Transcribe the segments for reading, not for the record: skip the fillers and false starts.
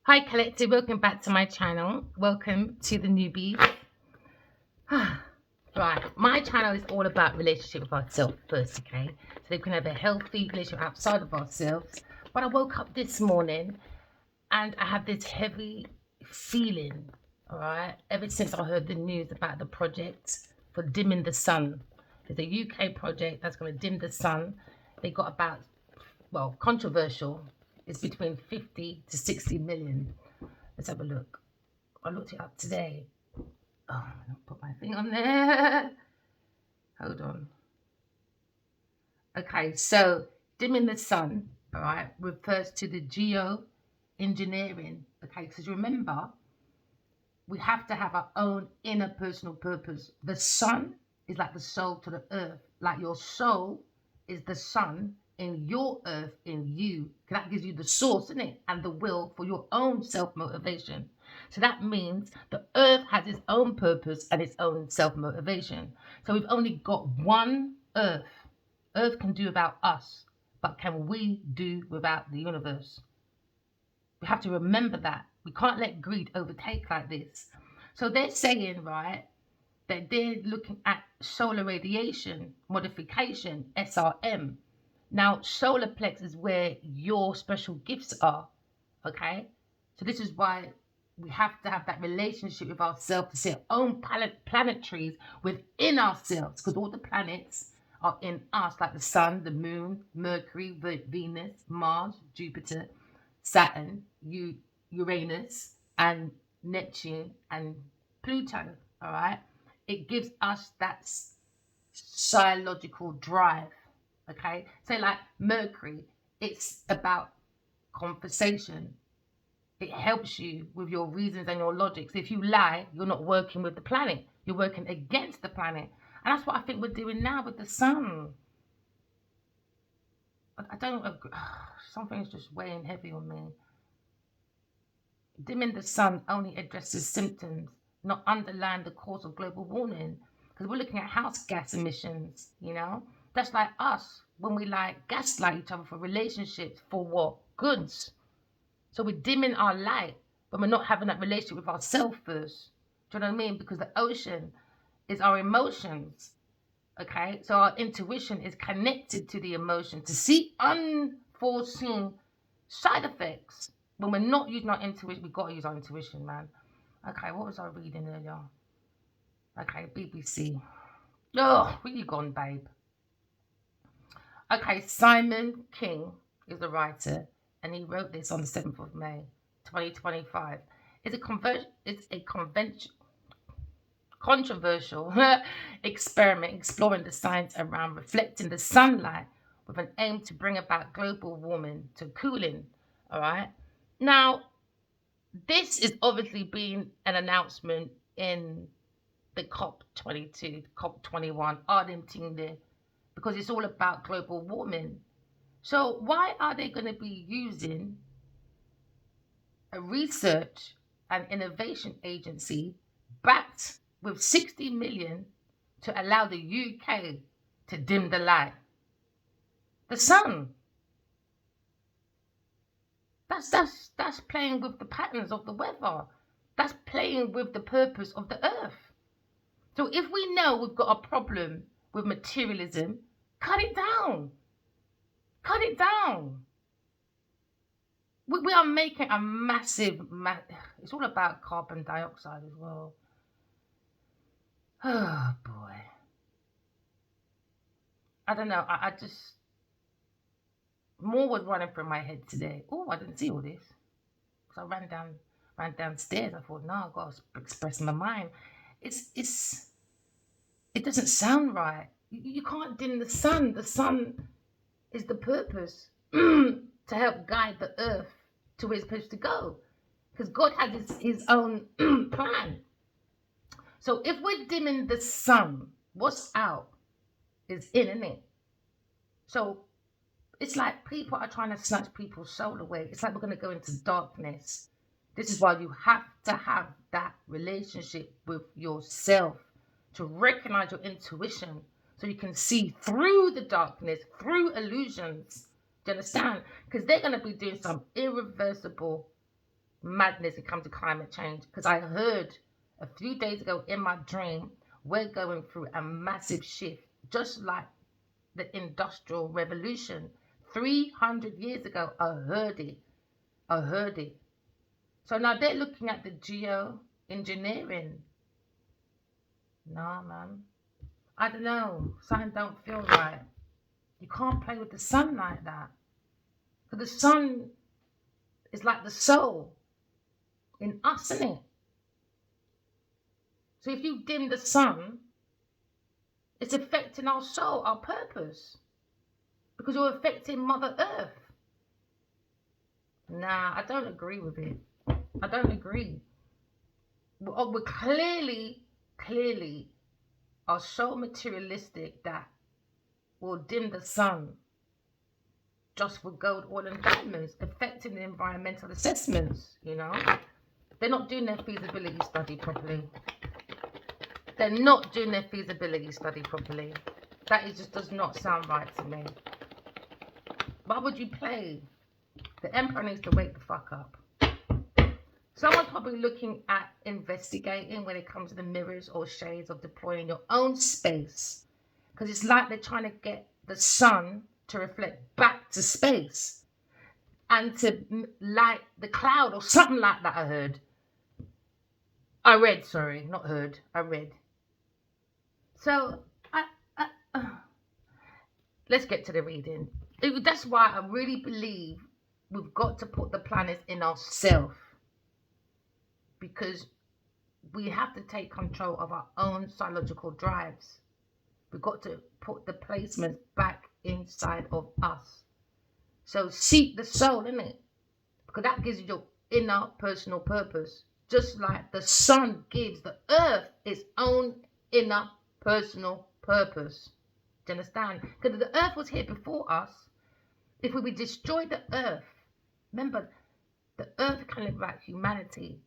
Hi, Collective. Welcome back to my channel. Welcome to the newbies. Right, my channel is all about relationship with ourselves first, okay? So we can have a healthy relationship outside of ourselves. But I woke up this morning and I have this heavy feeling, all right? Ever since I heard the news about the project for dimming the sun. There's a UK project that's going to dim the sun. They got about, well, controversial. It's between 50 to 60 million. Let's have a look. I looked it up today. Oh, I'm gonna put my thing on there. Hold on. Okay, so dimming the sun, all right, refers to the geo engineering. Okay, because remember, we have to have our own inner personal purpose. The sun is like the soul to the earth, like your soul is the sun in your earth in you. That gives you the source, isn't it? And the will for your own self motivation. So that means the earth has its own purpose and its own self motivation. So we've only got one earth. Earth can do without us, but can we do without the universe? We have to remember that. We can't let greed overtake like this. So they're saying, right, that they're looking at solar radiation modification, SRM. Now, solar plex is where your special gifts are, okay? So this is why we have to have that relationship with ourselves to see our own planetaries within ourselves, because all the planets are in us, like the sun, the moon, Mercury, Venus, Mars, Jupiter, Saturn, Uranus, and Neptune, and Pluto. All right, it gives us that psychological drive. Okay, so like Mercury, it's about conversation. It helps you with your reasons and your logics. If you lie, you're not working with the planet. You're working against the planet. And that's what I think we're doing now with the sun. I don't agree. Something's just weighing heavy on me. Dimming the sun only addresses symptoms, not underline the cause of global warming. Because we're looking at house gas emissions. That's like us when we like gaslight each other for relationships for what? Goods. So we're dimming our light when we're not having that relationship with ourselves first. Do you know what I mean? Because the ocean is our emotions. Okay, so our intuition is connected to the emotion to see unforeseen side effects. When we're not using our intuition, we've got to use our intuition, man. Okay, what was I reading earlier? Okay, BBC. Oh, where you gone, babe? Okay, Simon King is the writer, and he wrote this on the 7th of May, 2025. It's a controversial experiment exploring the science around reflecting the sunlight with an aim to bring about global warming to cooling. All right. Now, this is obviously been an announcement in the COP22, COP21, Argentina, because it's all about global warming. So, why are they going to be using a research and innovation agency backed with 60 million to allow the UK to dim the light? The sun. That's playing with the patterns of the weather. That's playing with the purpose of the earth. So if we know we've got a problem with materialism, cut it down. Cut it down. We are making a it's all about carbon dioxide as well. Oh boy. I don't know. I just more was running through my head today. Oh, I didn't see all this. So I ran downstairs. I thought, no, I've got to express my mind. It's it doesn't sound right. You can't dim the sun. The sun is the purpose to help guide the earth to where it's supposed to go. Because God has his own plan. So if we're dimming the sun, what's out is in, isn't it? So it's like people are trying to snatch people's soul away. It's like we're going to go into darkness. This is why you have to have that relationship with yourself to recognize your intuition so you can see through the darkness, through illusions. Do you understand? Because they're going to be doing some irreversible madness when it comes to climate change. Because I heard a few days ago in my dream, we're going through a massive shift, just like the Industrial Revolution. 300 years ago, I heard it. I heard it. So now they're looking at the geoengineering. No, man. I don't know. Something don't feel right. You can't play with the sun like that. Because the sun is like the soul in us, isn't it? So if you dim the sun, it's affecting our soul, our purpose. Because you're affecting Mother Earth. Nah, I don't agree with it. I don't agree. We're clearly are so materialistic that we'll dim the sun just for gold, oil and diamonds, affecting the environmental assessments, you know. They're not doing their feasibility study properly. They're not doing their feasibility study properly. That just does not sound right to me. Why would you play? The emperor needs to wake the fuck up. Someone's probably looking at investigating when it comes to the mirrors or shades of deploying your own space. Because it's like they're trying to get the sun to reflect back to space and to light the cloud or something like that. I read. So let's get to the reading. That's why I really believe we've got to put the planets in ourselves, because we have to take control of our own psychological drives. We've got to put the placements back inside of us. So seek the soul, innit? Because that gives you your inner personal purpose. Just like the sun gives the earth its own inner personal purpose. Do you understand? Because the earth was here before us. If we destroy the earth, remember, the earth can live without humanity.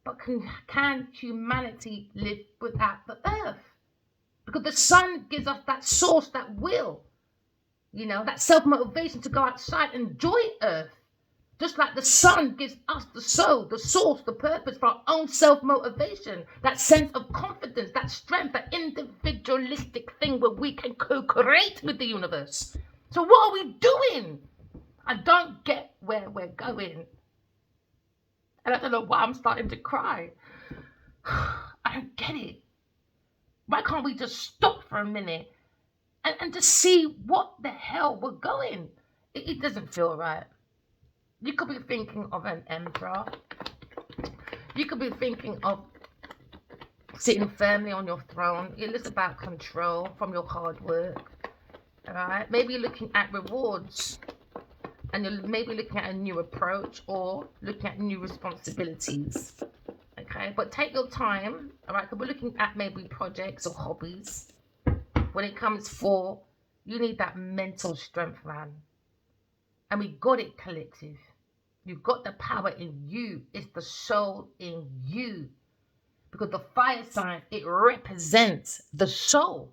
But can humanity live without the earth? Because the sun gives us that source, that will, you know, that self-motivation to go outside and enjoy earth. Just like the sun gives us the soul, the source, the purpose for our own self-motivation, that sense of confidence, that strength, that individualistic thing where we can co-create with the universe. So what are we doing? I don't get where we're going. And I don't know why I'm starting to cry. I don't get it. Why can't we just stop for a minute and just see what the hell we're going? It doesn't feel right. You could be thinking of an emperor. You could be thinking of sitting firmly on your throne. It's about control from your hard work. All right? Maybe you're looking at rewards. And you're maybe looking at a new approach or looking at new responsibilities. Okay, but take your time, all right? Because we're looking at maybe projects or hobbies. When it comes for, you need that mental strength, man. And we got it, collective. You've got the power in you. It's the soul in you. Because the fire sign, it represents the soul.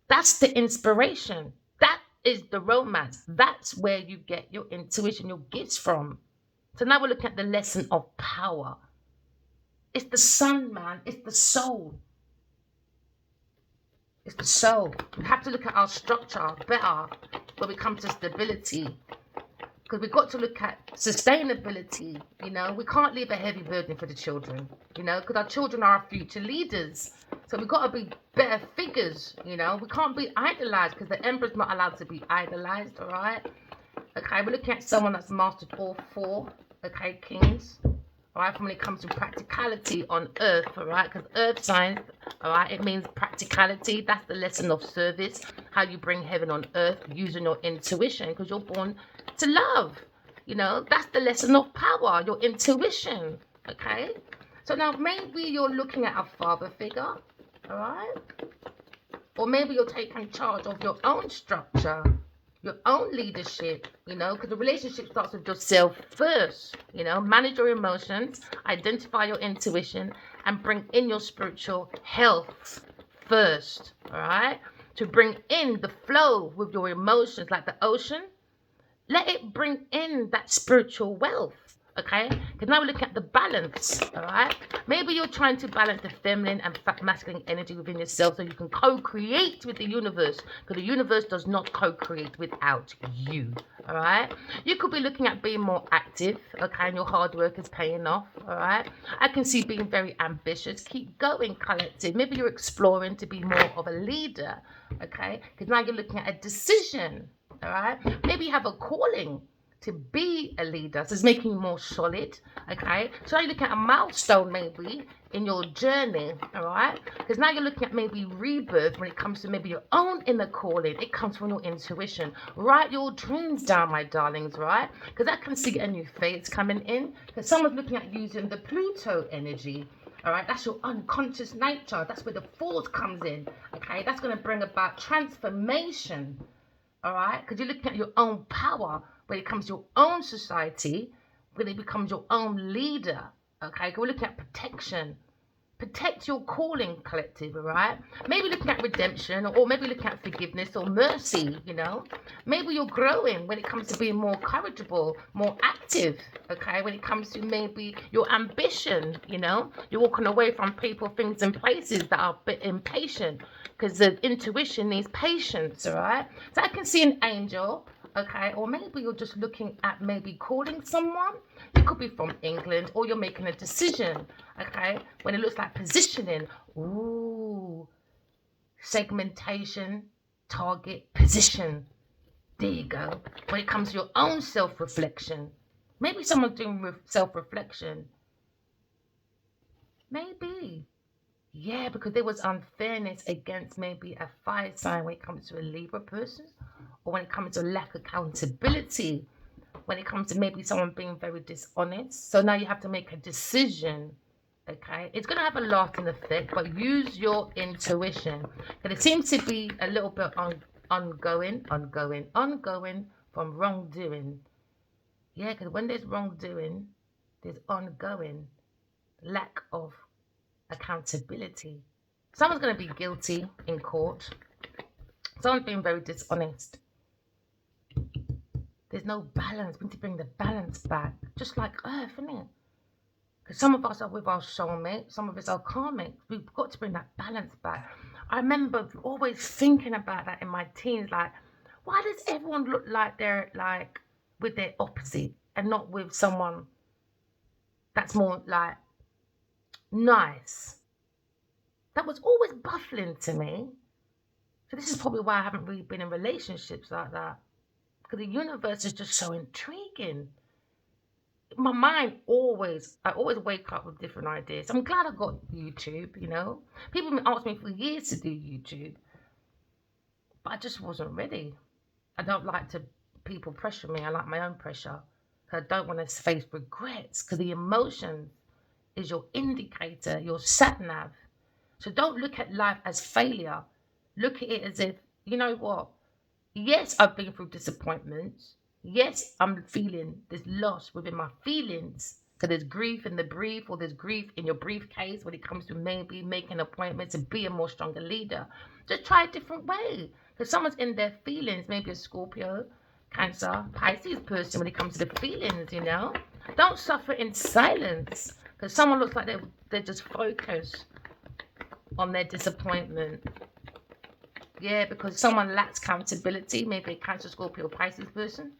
That's the inspiration. That is the romance. That's where you get your intuition, your gifts from. So now we're looking at the lesson of power. It's the sun, man. It's the soul. It's the soul. We have to look at our structure better when we come to stability. Because we've got to look at sustainability. You know, we can't leave a heavy burden for the children. You know, because our children are our future leaders. So we've got to be better figures. You know, we can't be idolized because the emperor's not allowed to be idolized. All right. Okay, we're looking at someone that's mastered all four. Okay, kings. All right, from when it comes to practicality on earth, all right, because earth signs, all right, it means practicality. That's the lesson of service, how you bring heaven on earth using your intuition, because you're born to love. You know, that's the lesson of power, your intuition, okay? So now maybe you're looking at a father figure, all right? Or maybe you're taking charge of your own structure, your own leadership, you know, because the relationship starts with yourself first, you know, manage your emotions, identify your intuition, and bring in your spiritual health first, all right? To bring in the flow with your emotions, like the ocean, let it bring in that spiritual wealth, Okay, because now we're looking at the balance. All right, maybe you're trying to balance the feminine and masculine energy within yourself so you can co-create with the universe, because the universe does not co-create without you. All right, you could be looking at being more active. Okay, and your hard work is paying off. All right, I can see being very ambitious. Keep going, collective. Maybe you're exploring to be more of a leader. Okay, because now you're looking at a decision. All right, maybe you have a calling to be a leader. So it's making you more solid. Okay. So now you're looking at a milestone maybe in your journey. All right. Because now you're looking at maybe rebirth when it comes to maybe your own inner calling. It comes from your intuition. Write your dreams down, my darlings, right? Because I can see a new phase coming in. Because someone's looking at using the Pluto energy. All right, that's your unconscious nature. That's where the force comes in. Okay, that's going to bring about transformation. All right, because you're looking at your own power when it comes to your own society, when it becomes your own leader. Okay, we're looking at protection. Protect your calling, collective, all right? Maybe looking at redemption, or maybe looking at forgiveness or mercy, you know? Maybe you're growing when it comes to being more courageable, more active, okay? When it comes to maybe your ambition, you know? You're walking away from people, things, and places that are a bit impatient, because the intuition needs patience, all right? So I can see an angel, okay? Or maybe you're just looking at maybe calling someone. It could be from England, or you're making a decision, okay? When it looks like positioning, ooh, segmentation, target, position. There you go. When it comes to your own self-reflection, maybe someone's doing self-reflection. Maybe. Yeah, because there was unfairness against maybe a fire sign when it comes to a Libra person, or when it comes to lack of accountability, when it comes to maybe someone being very dishonest. So now you have to make a decision. Okay, it's going to have a lasting effect, but use your intuition. And it seems to be a little bit ongoing from wrongdoing. Yeah, because when there's wrongdoing, there's ongoing lack of accountability. Someone's going to be guilty in court. Someone's being very dishonest. There's no balance. We need to bring the balance back, just like Earth, isn't it? Because some of us are with our soulmate, some of us are karmic. We've got to bring that balance back. I remember always thinking about that in my teens, like, why does everyone look like they're like with their opposite and not with someone that's more like nice? That was always baffling to me. So this is probably why I haven't really been in relationships like that. Because the universe is just so intriguing. My mind I always wake up with different ideas. I'm glad I got YouTube, you know. People have been asking me for years to do YouTube, but I just wasn't ready. I don't like to people pressure me. I like my own pressure. I don't want to face regrets, because the emotion is your indicator, your sat nav. So don't look at life as failure. Look at it as if, you know what? Yes, I've been through disappointments. Yes, I'm feeling this loss within my feelings. Because there's grief in the brief, or there's grief in your briefcase when it comes to maybe making appointments to be a more stronger leader. Just try a different way. Because someone's in their feelings, maybe a Scorpio, Cancer, Pisces person when it comes to the feelings, you know. Don't suffer in silence. Because someone looks like they're just focused on their disappointment. Yeah, because someone lacks accountability, maybe a Cancer, Scorpio, Pisces person.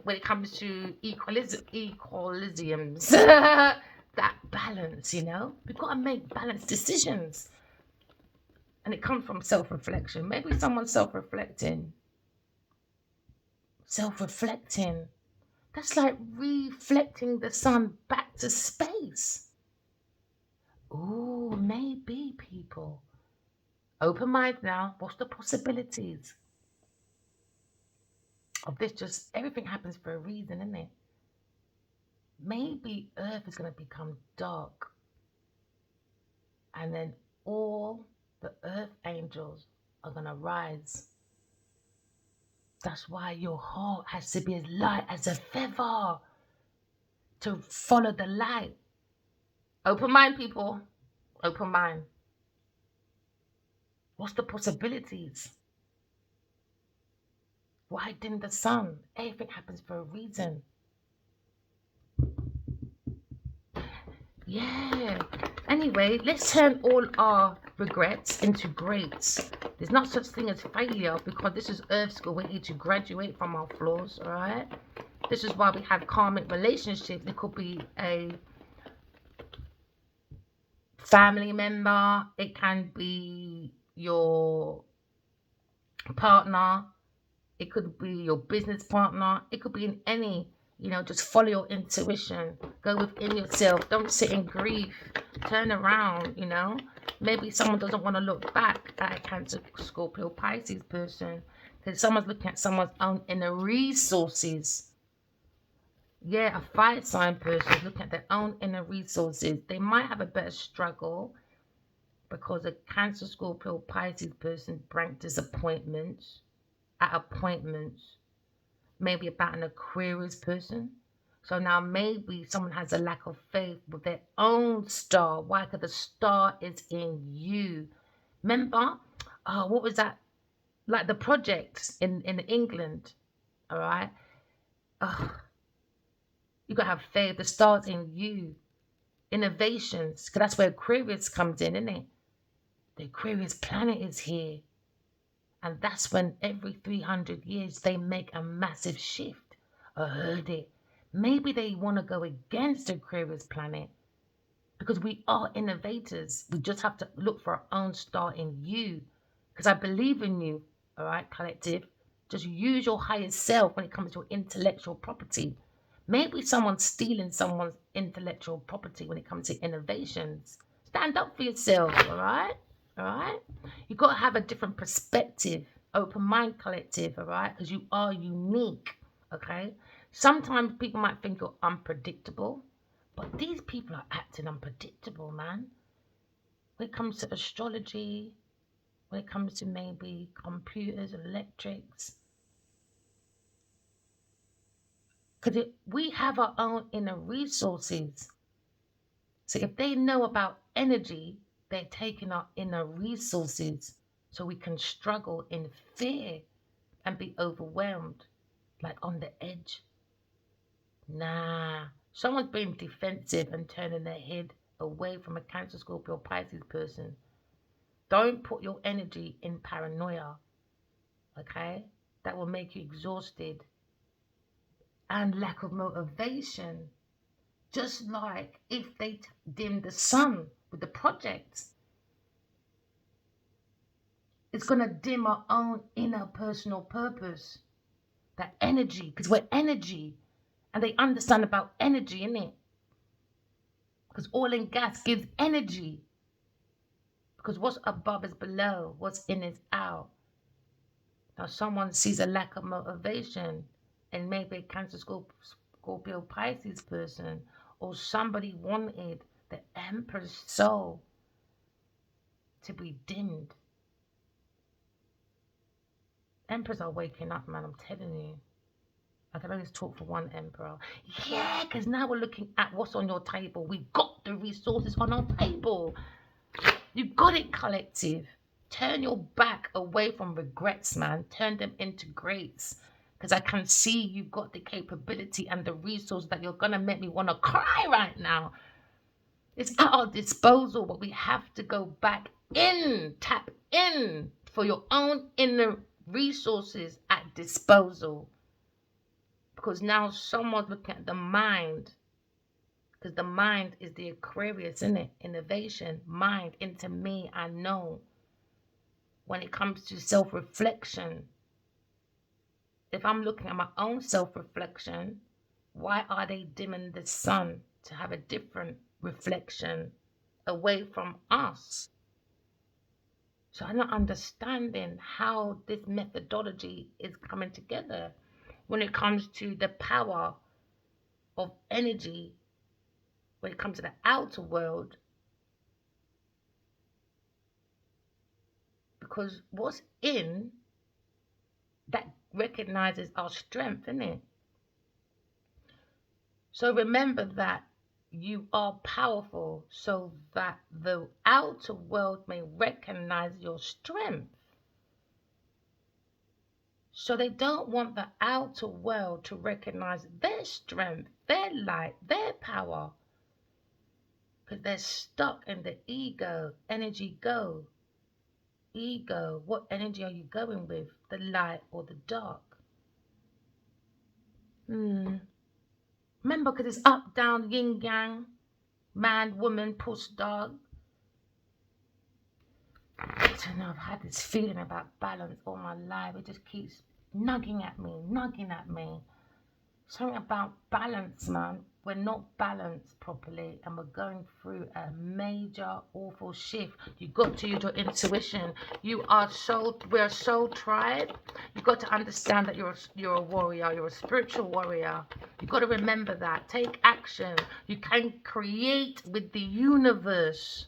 When it comes to equilibriums, that balance, you know, we've got to make balanced decisions, and it comes from self-reflection. Maybe someone's self-reflecting. That's like reflecting the sun back to space. Ooh, maybe people. Open mind now. What's the possibilities of this? Just everything happens for a reason, isn't it? Maybe Earth is going to become dark, and then all the Earth angels are going to rise. That's why your heart has to be as light as a feather to follow the light. Open mind, people. Open mind. What's the possibilities? Why didn't the sun? Everything happens for a reason. Yeah. Anyway, let's turn all our regrets into greats. There's not such thing as failure because this is Earth School. We need to graduate from our flaws, all right? This is why we have karmic relationships. It could be a family member, it can be your partner, it could be your business partner, it could be in any, just follow your intuition, go within yourself, don't sit in grief, turn around. Maybe someone doesn't want to look back at a Cancer, Scorpio, Pisces person because someone's looking at someone's own inner resources. Yeah, a fire sign person is looking at their own inner resources. They might have a better struggle because a Cancer, Scorpio, Pisces person brings disappointments at appointments, maybe about an Aquarius person. So now maybe someone has a lack of faith with their own star. Why? Because the star is in you. Remember, what was that? Like the projects in England, all right? You got to have faith. The star's in you. Innovations, because that's where Aquarius comes in, isn't it? The Aquarius planet is here. And that's when every 300 years they make a massive shift. I heard it. Maybe they want to go against the Aquarius planet because we are innovators. We just have to look for our own star in you. Because I believe in you, all right, collective. Just use your higher self when it comes to intellectual property. Maybe someone's stealing someone's intellectual property when it comes to innovations. Stand up for yourself, all right? All right? You've got to have a different perspective, open mind collective, all right? Because you are unique, okay? Sometimes people might think you're unpredictable, but these people are acting unpredictable, man. When it comes to astrology, when it comes to maybe computers, electrics, because we have our own inner resources. So if they know about energy, they're taking our inner resources so we can struggle in fear and be overwhelmed, like on the edge. Nah, someone's being defensive and turning their head away from a Cancer, Scorpio, Pisces person. Don't put your energy in paranoia, okay? That will make you exhausted and lack of motivation. Just like if they dim the sun with the projects, it's going to dim our own inner personal purpose, that energy, because we're energy. And they understand about energy, innit? Because oil and gas gives energy. Because what's above is below, what's in is out. Now, someone sees a lack of motivation, and maybe a Cancer, Scorpio, Pisces person, or somebody wanted the Emperor's soul to be dimmed. Emperors are waking up, man, I'm telling you. I can only talk for one emperor. Yeah, because now we're looking at what's on your table. We've got the resources on our table. You got it, collective. Turn your back away from regrets, man. Turn them into greats. Because I can see you've got the capability and the resources that you're going to make me want to cry right now. It's at our disposal, but we have to go back in, tap in for your own inner resources at disposal. Because now someone's looking at the mind. Because the mind is the Aquarius, isn't it? Innovation, mind, into me, I know. When it comes to self-reflection, if I'm looking at my own self-reflection, why are they dimming the sun to have a different reflection away from us? So I'm not understanding how this methodology is coming together when it comes to the power of energy, when it comes to the outer world. Because what's in, that recognizes our strength, isn't it? So remember that you are powerful so that the outer world may recognize your strength. So they don't want the outer world to recognize their strength, their light, their power. Because they're stuck in the ego. Energy go. Ego. What energy are you going with? The light or the dark? Remember, because it's up, down, yin, yang, man, woman, puss, dog. I don't know, I've had this feeling about balance all my life. It just keeps nugging at me. Something about balance, man. We're not balanced properly and we're going through a major, awful shift. You got to use your intuition. We're a soul tribe. You got to understand that you're a warrior. You're a spiritual warrior. You got to remember that. Take action. You can create with the universe.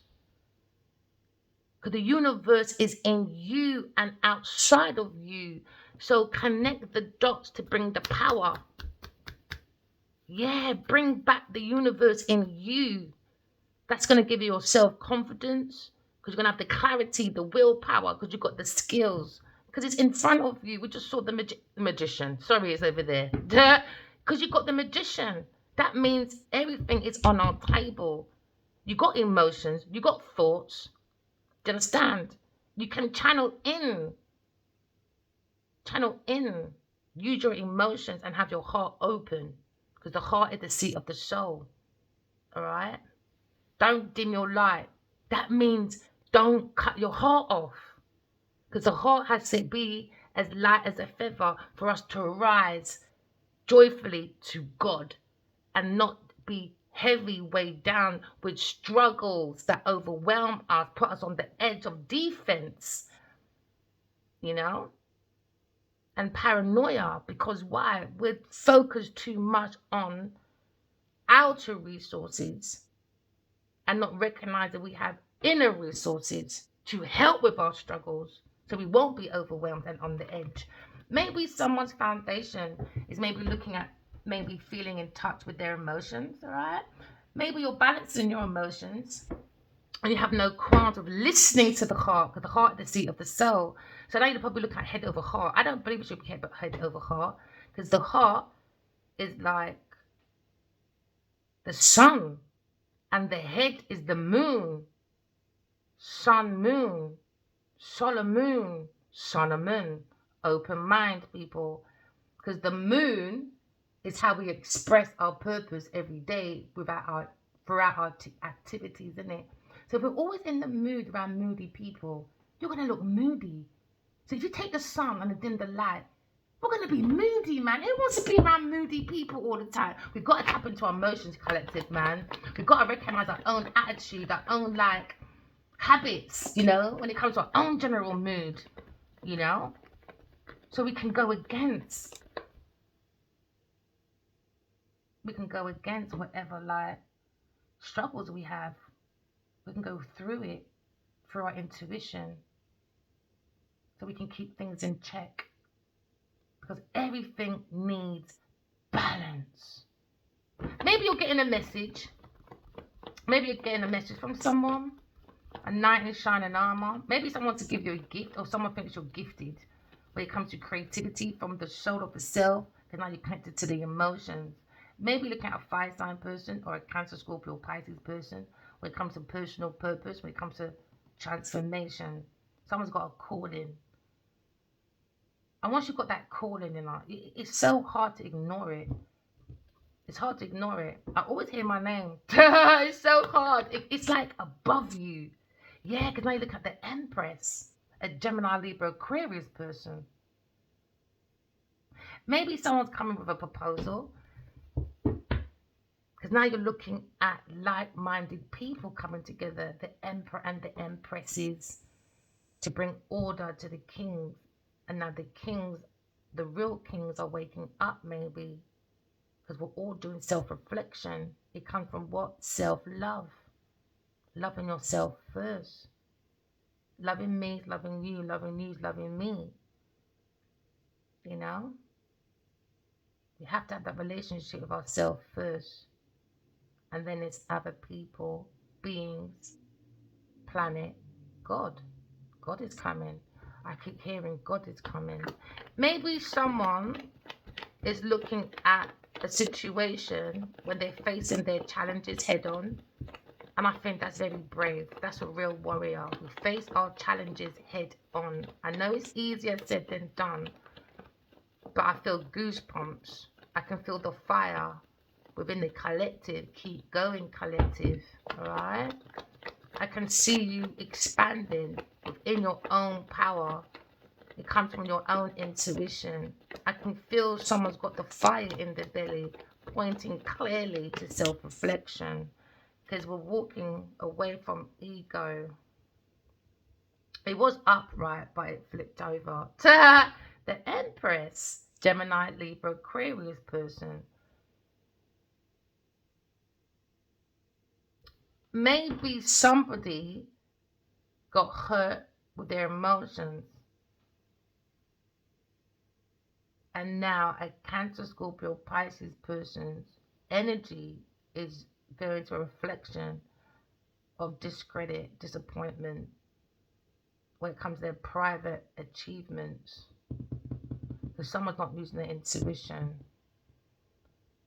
Because the universe is in you and outside of you. So connect the dots to bring the power. Yeah, bring back the universe in you. That's going to give you your self-confidence. Because you're going to have the clarity, the willpower. Because you've got the skills. Because it's in front of you. We just saw the magician. Sorry, it's over there. Because you've got the magician. That means everything is on our table. You got emotions. You got thoughts. Do you understand? You can channel in. Use your emotions and have your heart open. Because the heart is the seat of the soul. All right? Don't dim your light. That means don't cut your heart off. Because the heart has to be as light as a feather for us to rise joyfully to God and not be heavy, weighed down with struggles that overwhelm us, put us on the edge of defense, you know, and paranoia. Because why? We're focused too much on outer resources and not recognize that we have inner resources to help with our struggles so we won't be overwhelmed and on the edge. Maybe someone's foundation is maybe looking at maybe feeling in touch with their emotions, all right? Maybe you're balancing your emotions and you have no qualms of listening to the heart, because the heart is the seat of the soul. So now you're probably looking at head over heart. I don't believe it should be head over heart, because the heart is like the sun and the head is the moon. Sun, moon, solar moon, sun and moon. Open mind, people. Because the moon is how we express our purpose every day throughout our activities, isn't it? So if we're always in the mood around moody people, you're going to look moody. So if you take the sun and dim the light, we're going to be moody, man. Who wants to be around moody people all the time? We've got to tap into our emotions, collective, man. We've got to recognize our own attitude, our own, habits, when it comes to our own general mood, so we can go against whatever struggles we have. We can go through it through our intuition, so we can keep things in check, because everything needs balance. Maybe you're getting a message from someone, a knight in shining armor. Maybe someone wants to give you a gift, or someone thinks you're gifted when it comes to creativity from the soul of the self, because now you're connected to the emotions. Maybe looking at a fire sign person or a Cancer, Scorpio, Pisces person when it comes to personal purpose, when it comes to transformation. Someone's got a calling. And once you've got that calling in life, it's so hard to ignore it. I always hear my name. It's so hard. It's like above you. Yeah, because now you look at the Empress, a Gemini, Libra, Aquarius person. Maybe someone's coming with a proposal, because now you're looking at like-minded people coming together, the Emperor and the Empresses, to bring order to the kings. And now the real kings are waking up, maybe, because we're all doing self-reflection. It comes from what? Self-love. Loving yourself first. Loving me is loving you. Loving you is loving me. We have to have that relationship with ourselves first. And then it's other people, beings, planet, God. God is coming. I keep hearing God is coming. Maybe someone is looking at a situation when they're facing their challenges head on, And I think that's very brave. That's a real warrior. We face our challenges head on. I know it's easier said than done, but I feel goosebumps. I can feel the fire within the collective. Keep going, collective. Alright? I can see you expanding within your own power. It comes from your own intuition. I can feel someone's got the fire in their belly, pointing clearly to self-reflection. Because we're walking away from ego. It was upright, but it flipped over. Ta! The Empress, Gemini, Libra, Aquarius person. Maybe somebody got hurt with their emotions. And now a Cancer, Scorpio, Pisces person's energy is going to a reflection of discredit, disappointment when it comes to their private achievements. Because someone's not using their intuition.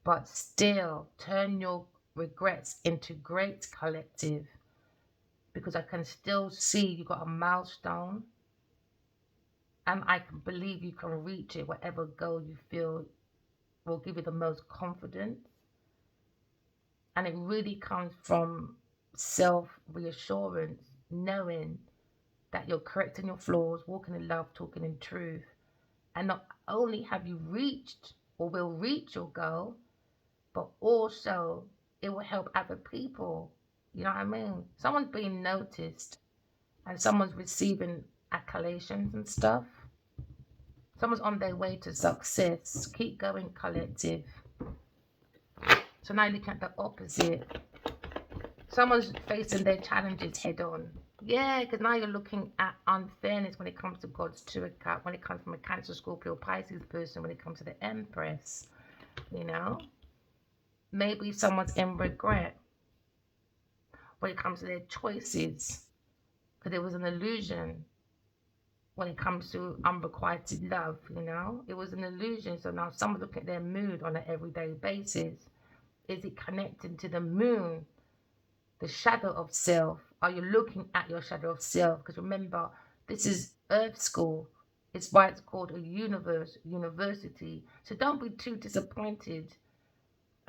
But still, turn your regrets into great, collective. Because I can still see you got a milestone. And I can believe you can reach it, whatever goal you feel will give you the most confidence. And it really comes from self-reassurance, knowing that you're correcting your flaws, walking in love, talking in truth. And not only have you reached or will reach your goal, but also it will help other people. You know what I mean? Someone's being noticed and someone's receiving acclamations and stuff. Someone's on their way to success. Keep going, collective. So now you look at the opposite. Someone's facing their challenges head on. Yeah, because now you're looking at unfairness when it comes to God's Tour Cup, when it comes from a Cancer, Scorpio, Pisces person, when it comes to the Empress. You know? Maybe someone's in regret when it comes to their choices, because it was an illusion when it comes to unrequited love, you know? It was an illusion. So now someone's looking at their mood on an everyday basis. Is it connected to the moon, the shadow of self? Are you looking at your shadow of self? Because remember, this is Earth School. It's why it's called a university. So don't be too disappointed,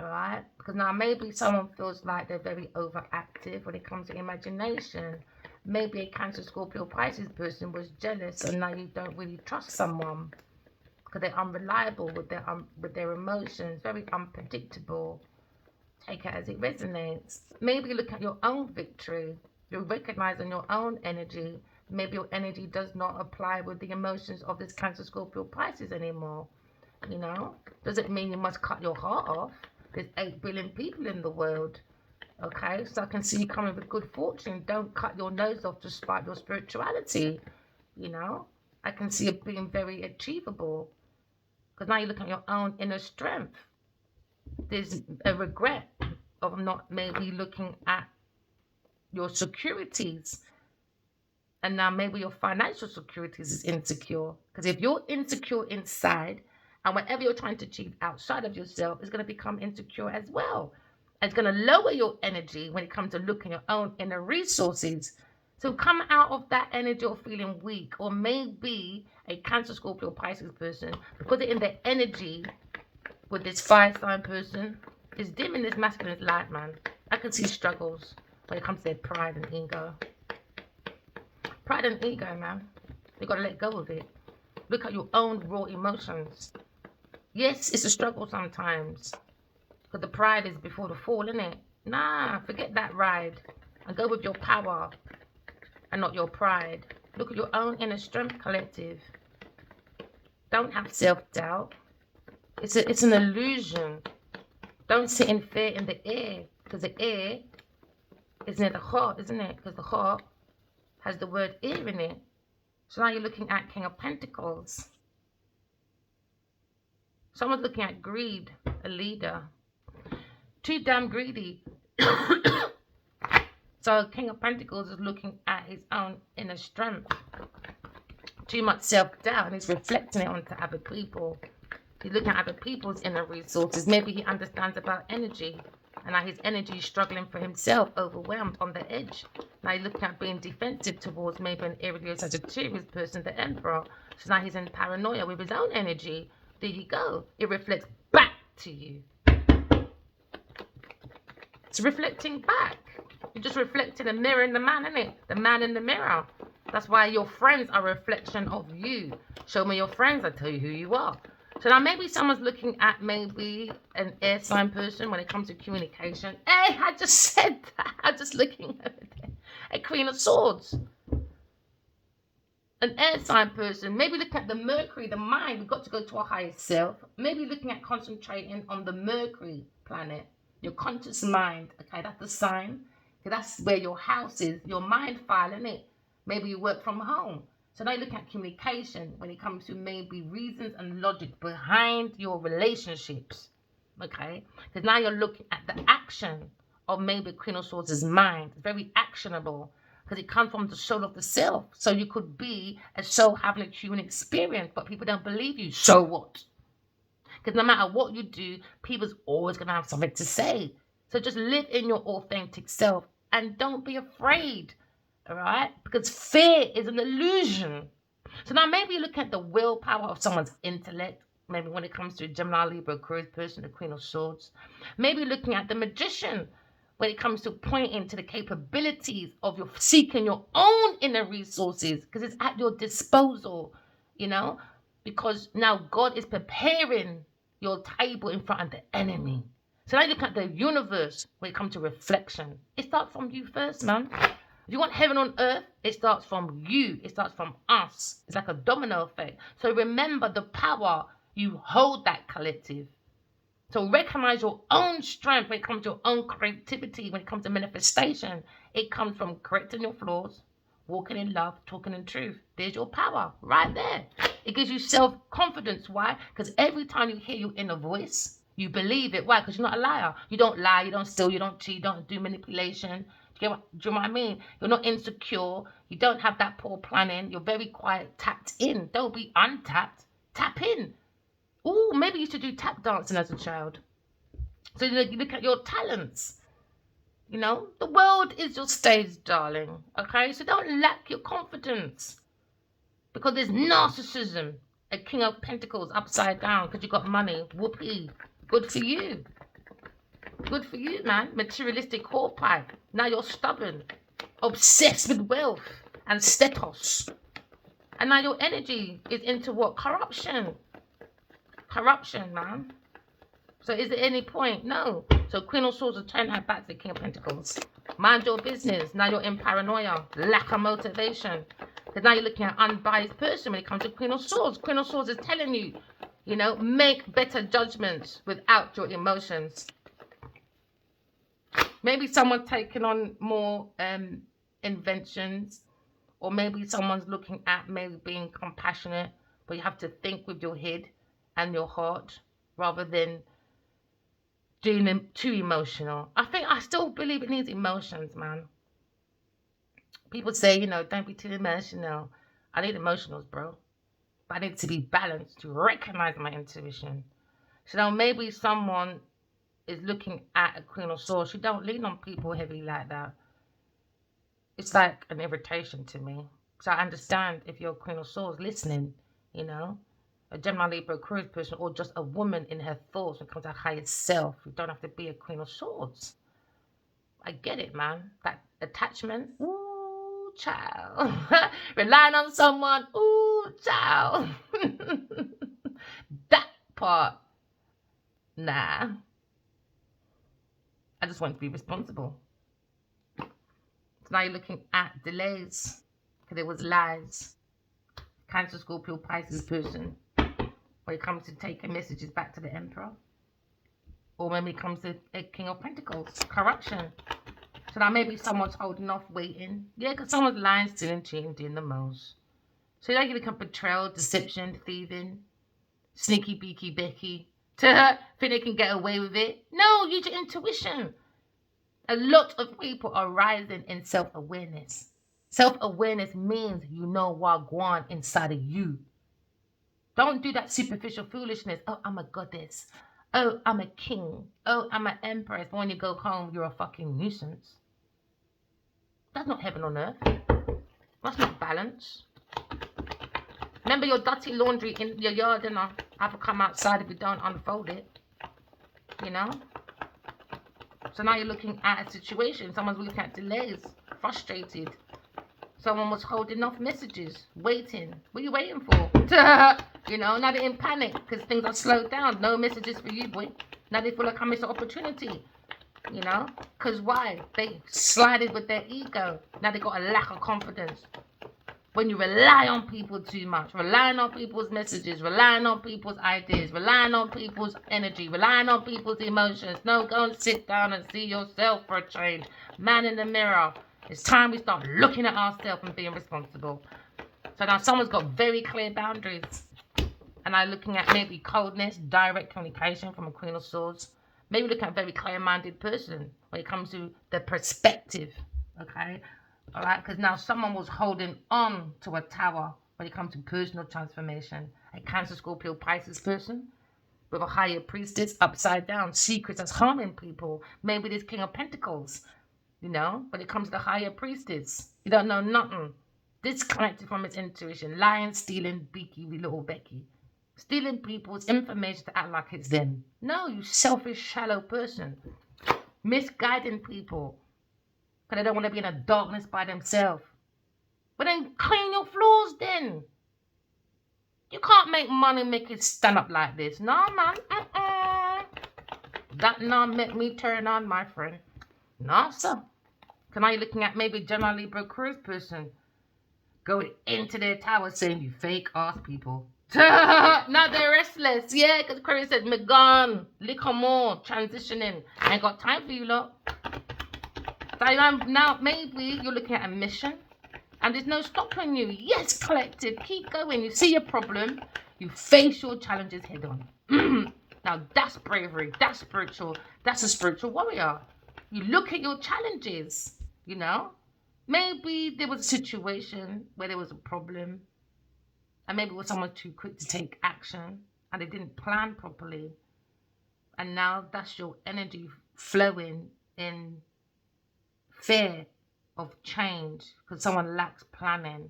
all right? Because now maybe someone feels like they're very overactive when it comes to imagination. Maybe a Cancer, Scorpio, Pisces person was jealous, and now you don't really trust someone because they're unreliable with their emotions, very unpredictable. Take it as it resonates. Maybe look at your own victory. You're recognizing your own energy. Maybe your energy does not apply with the emotions of this Cancer, Scorpio, Pisces anymore. You know? Doesn't mean you must cut your heart off. There's 8 billion people in the world. Okay? So I can see you coming with good fortune. Don't cut your nose off to spite your spirituality. You know? I can see it being very achievable. Because now you're looking at your own inner strength. There's a regret of not maybe looking at your securities, and now maybe your financial securities is insecure. Because if you're insecure inside, and whatever you're trying to achieve outside of yourself is going to become insecure as well. And it's going to lower your energy when it comes to looking at your own inner resources. So come out of that energy of feeling weak, or maybe a Cancer, Scorpio, Pisces person, because they're in their energy with this fire sign person, is dimming this masculine light, man. I can see struggles when it comes to their pride and ego. Pride and ego, man. You got to let go of it. Look at your own raw emotions. Yes, it's a struggle sometimes. Because the pride is before the fall, isn't it? Nah, forget that ride. And go with your power and not your pride. Look at your own inner strength, collective. Don't have self-doubt. It's an illusion. Don't sit in fear in the air, because the air is near the heart, isn't it? Because the heart has the word ear in it. So now you're looking at King of Pentacles. Someone's looking at greed, a leader. Too damn greedy. So King of Pentacles is looking at his own inner strength. Too much self-doubt, and he's reflecting it onto other people. He's looking at other people's inner resources. Maybe he understands about energy. And now his energy is struggling for himself, overwhelmed, on the edge. Now he's looking at being defensive towards maybe an Aries Sagittarius person, the Emperor. So now he's in paranoia with his own energy. There you go. It reflects back to you. It's reflecting back. You're just reflecting a mirror in the man, isn't it? The man in the mirror. That's why your friends are a reflection of you. Show me your friends, I tell you who you are. So now maybe someone's looking at maybe an air sign person when it comes to communication. Hey, I just said that. I'm just looking at a Queen of Swords. An air sign person, maybe looking at the Mercury, the mind. We've got to go to our higher self. Maybe looking at concentrating on the Mercury planet, your conscious mind. Okay, that's the sign. Okay, that's where your house is, your mind file, isn't it? Maybe you work from home. So now you look at communication when it comes to maybe reasons and logic behind your relationships. Okay, because now you're looking at the action of maybe Queen of Swords' mind. It's very actionable, because it comes from the soul of the self. So you could be a soul having a human experience, but people don't believe you. So what? Because no matter what you do, people's always going to have something to say. So just live in your authentic self and don't be afraid, all right? Because fear is an illusion. So now maybe you look at the willpower of someone's intellect, maybe when it comes to a Gemini, Libra, Aquarius person, the Queen of Swords. Maybe looking at the magician, when it comes to pointing to the capabilities of your seeking your own inner resources, because it's at your disposal, you know, because now God is preparing your table in front of the enemy. So now you look at the universe when it comes to reflection. It starts from you first, man. If you want heaven on earth, it starts from you. It starts from us. It's like a domino effect. So remember the power. You hold that collective. So recognize your own strength when it comes to your own creativity, when it comes to manifestation. It comes from correcting your flaws, walking in love, talking in truth. There's your power right there. It gives you self-confidence. Why? Because every time you hear your inner voice, you believe it. Why? Because you're not a liar. You don't lie, you don't steal, you don't cheat, you don't do manipulation. Do you know what I mean? You're not insecure. You don't have that poor planning. You're very quiet, tapped in. Don't be untapped. Tap in. Oh, maybe you should do tap dancing as a child. So you look at your talents. You know, the world is your stage, darling. Okay, so don't lack your confidence, because there's narcissism. A King of Pentacles upside down because you got money. Whoopee. Good for you. Good for you, man. Materialistic horsepipe. Now you're stubborn, obsessed with wealth and status. And now your energy is into what? Corruption. Corruption, man. So is there any point? No. So Queen of Swords will turn her back to King of Pentacles. Mind your business. Now you're in paranoia. Lack of motivation. Because now you're looking at an unbiased person when it comes to Queen of Swords. Queen of Swords is telling you, you know, make better judgments without your emotions. Maybe someone's taking on more inventions. Or maybe someone's looking at maybe being compassionate. But you have to think with your head and your heart, rather than doing them too emotional. I still believe it needs emotions, man. People say, you know, don't be too emotional. I need emotionals, bro. But I need to be balanced to recognize my intuition. So now maybe someone is looking at a Queen of Swords. You don't lean on people heavily like that. It's like an irritation to me. So I understand if you're a Queen of Swords listening, you know, a Gemini, Libra, Aquarius person, or just a woman in her thoughts when it comes to her highest self. You don't have to be a Queen of Swords. I get it, man. That attachment, ooh, child. Relying on someone, ooh, child. That part, nah. I just want to be responsible. So now you're looking at delays, because it was lies. Cancer, Scorpio, Pisces person. When it comes to taking messages back to the Emperor. Or when it comes to a King of Pentacles, corruption. So now maybe someone's holding off, waiting. Yeah, because someone's lying, stealing, cheating, doing the most. So now you become betrayal, deception, thieving, sneaky, beaky, Becky. To her, think they can get away with it. No, use your intuition. A lot of people are rising in self-awareness. Self-awareness means you know what's going on inside of you. Don't do that superficial foolishness. Oh, I'm a goddess. Oh, I'm a king. Oh, I'm an empress. But when you go home, you're a fucking nuisance. That's not heaven on earth. That's not balance. Remember your dirty laundry in your yard and I have to come outside if you don't unfold it. You know? So now you're looking at a situation. Someone's looking at delays, frustrated. Someone was holding off messages, waiting. What are you waiting for? You know, now they're in panic because things are slowed down. No messages for you, boy. Now they feel like I missed an opportunity. You know? Because why? They slided with their ego. Now they got a lack of confidence. When you rely on people too much, relying on people's messages, relying on people's ideas, relying on people's energy, relying on people's emotions. No, go and sit down and see yourself for a change. Man in the mirror. It's time we start looking at ourselves and being responsible. So now someone's got very clear boundaries. And I'm looking at maybe coldness, direct communication from a Queen of Swords. Maybe looking at a very clear-minded person when it comes to the perspective. Okay? All right, because now someone was holding on to a tower when it comes to personal transformation. A Cancer, Scorpio, Pisces person with a higher priestess upside down, secrets that's harming people. Maybe this King of Pentacles, you know, when it comes to the higher priestess. You don't know nothing. Disconnected from its intuition. Lying, stealing, beaky little Becky. Stealing people's information to act like it's them. No, you selfish, shallow person. Misguiding people. Because they don't want to be in a darkness by themselves. But then clean your floors then. You can't make money make it stand up like this. No, man. That not make me turn on, my friend. No, sir. Can I be looking at maybe Gemini Libra Cruise person going into their tower saying you fake ass people. Now they're restless. Yeah, because Query said, me gone. Liquor more. Transitioning. I ain't got time for you lot. So now maybe you're looking at a mission and there's no stopping you. Yes, collective, keep going. You see your problem, you face your challenges head on. Now that's bravery, that's spiritual, that's a spiritual warrior. You look at your challenges, you know. Maybe there was a situation where there was a problem and maybe it was someone too quick to take action and they didn't plan properly. And now that's your energy flowing in fear of change because someone lacks planning.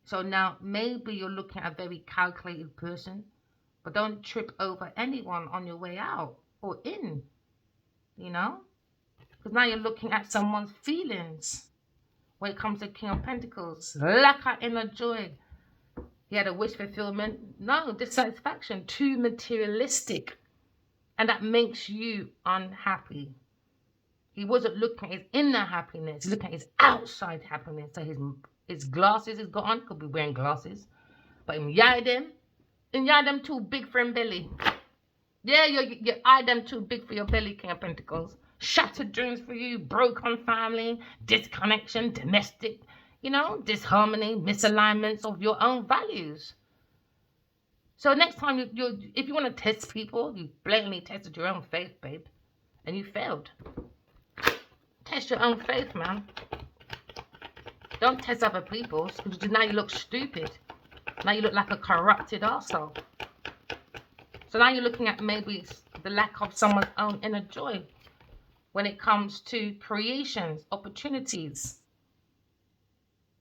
So now maybe you're looking at a very calculated person, but don't trip over anyone on your way out or in, you know? Because now you're looking at someone's feelings when it comes to King of Pentacles. Lack of inner joy. He had a wish fulfillment. No, dissatisfaction. Too materialistic. And that makes you unhappy. He wasn't looking at his inner happiness. He's looking at his outside happiness. So his glasses is gone. Could be wearing glasses. But him them too big for him belly. Yeah, your eye them too big for your belly, King of Pentacles. Shattered dreams for you. Broken family. Disconnection. Domestic. You know, disharmony. Misalignments of your own values. So next time, if you want to test people, you blatantly tested your own faith, babe. And you failed. Test your own faith, man. Don't test other people's, because now you look stupid. Now you look like a corrupted arsehole. So now you're looking at maybe the lack of someone's own inner joy when it comes to creations, opportunities.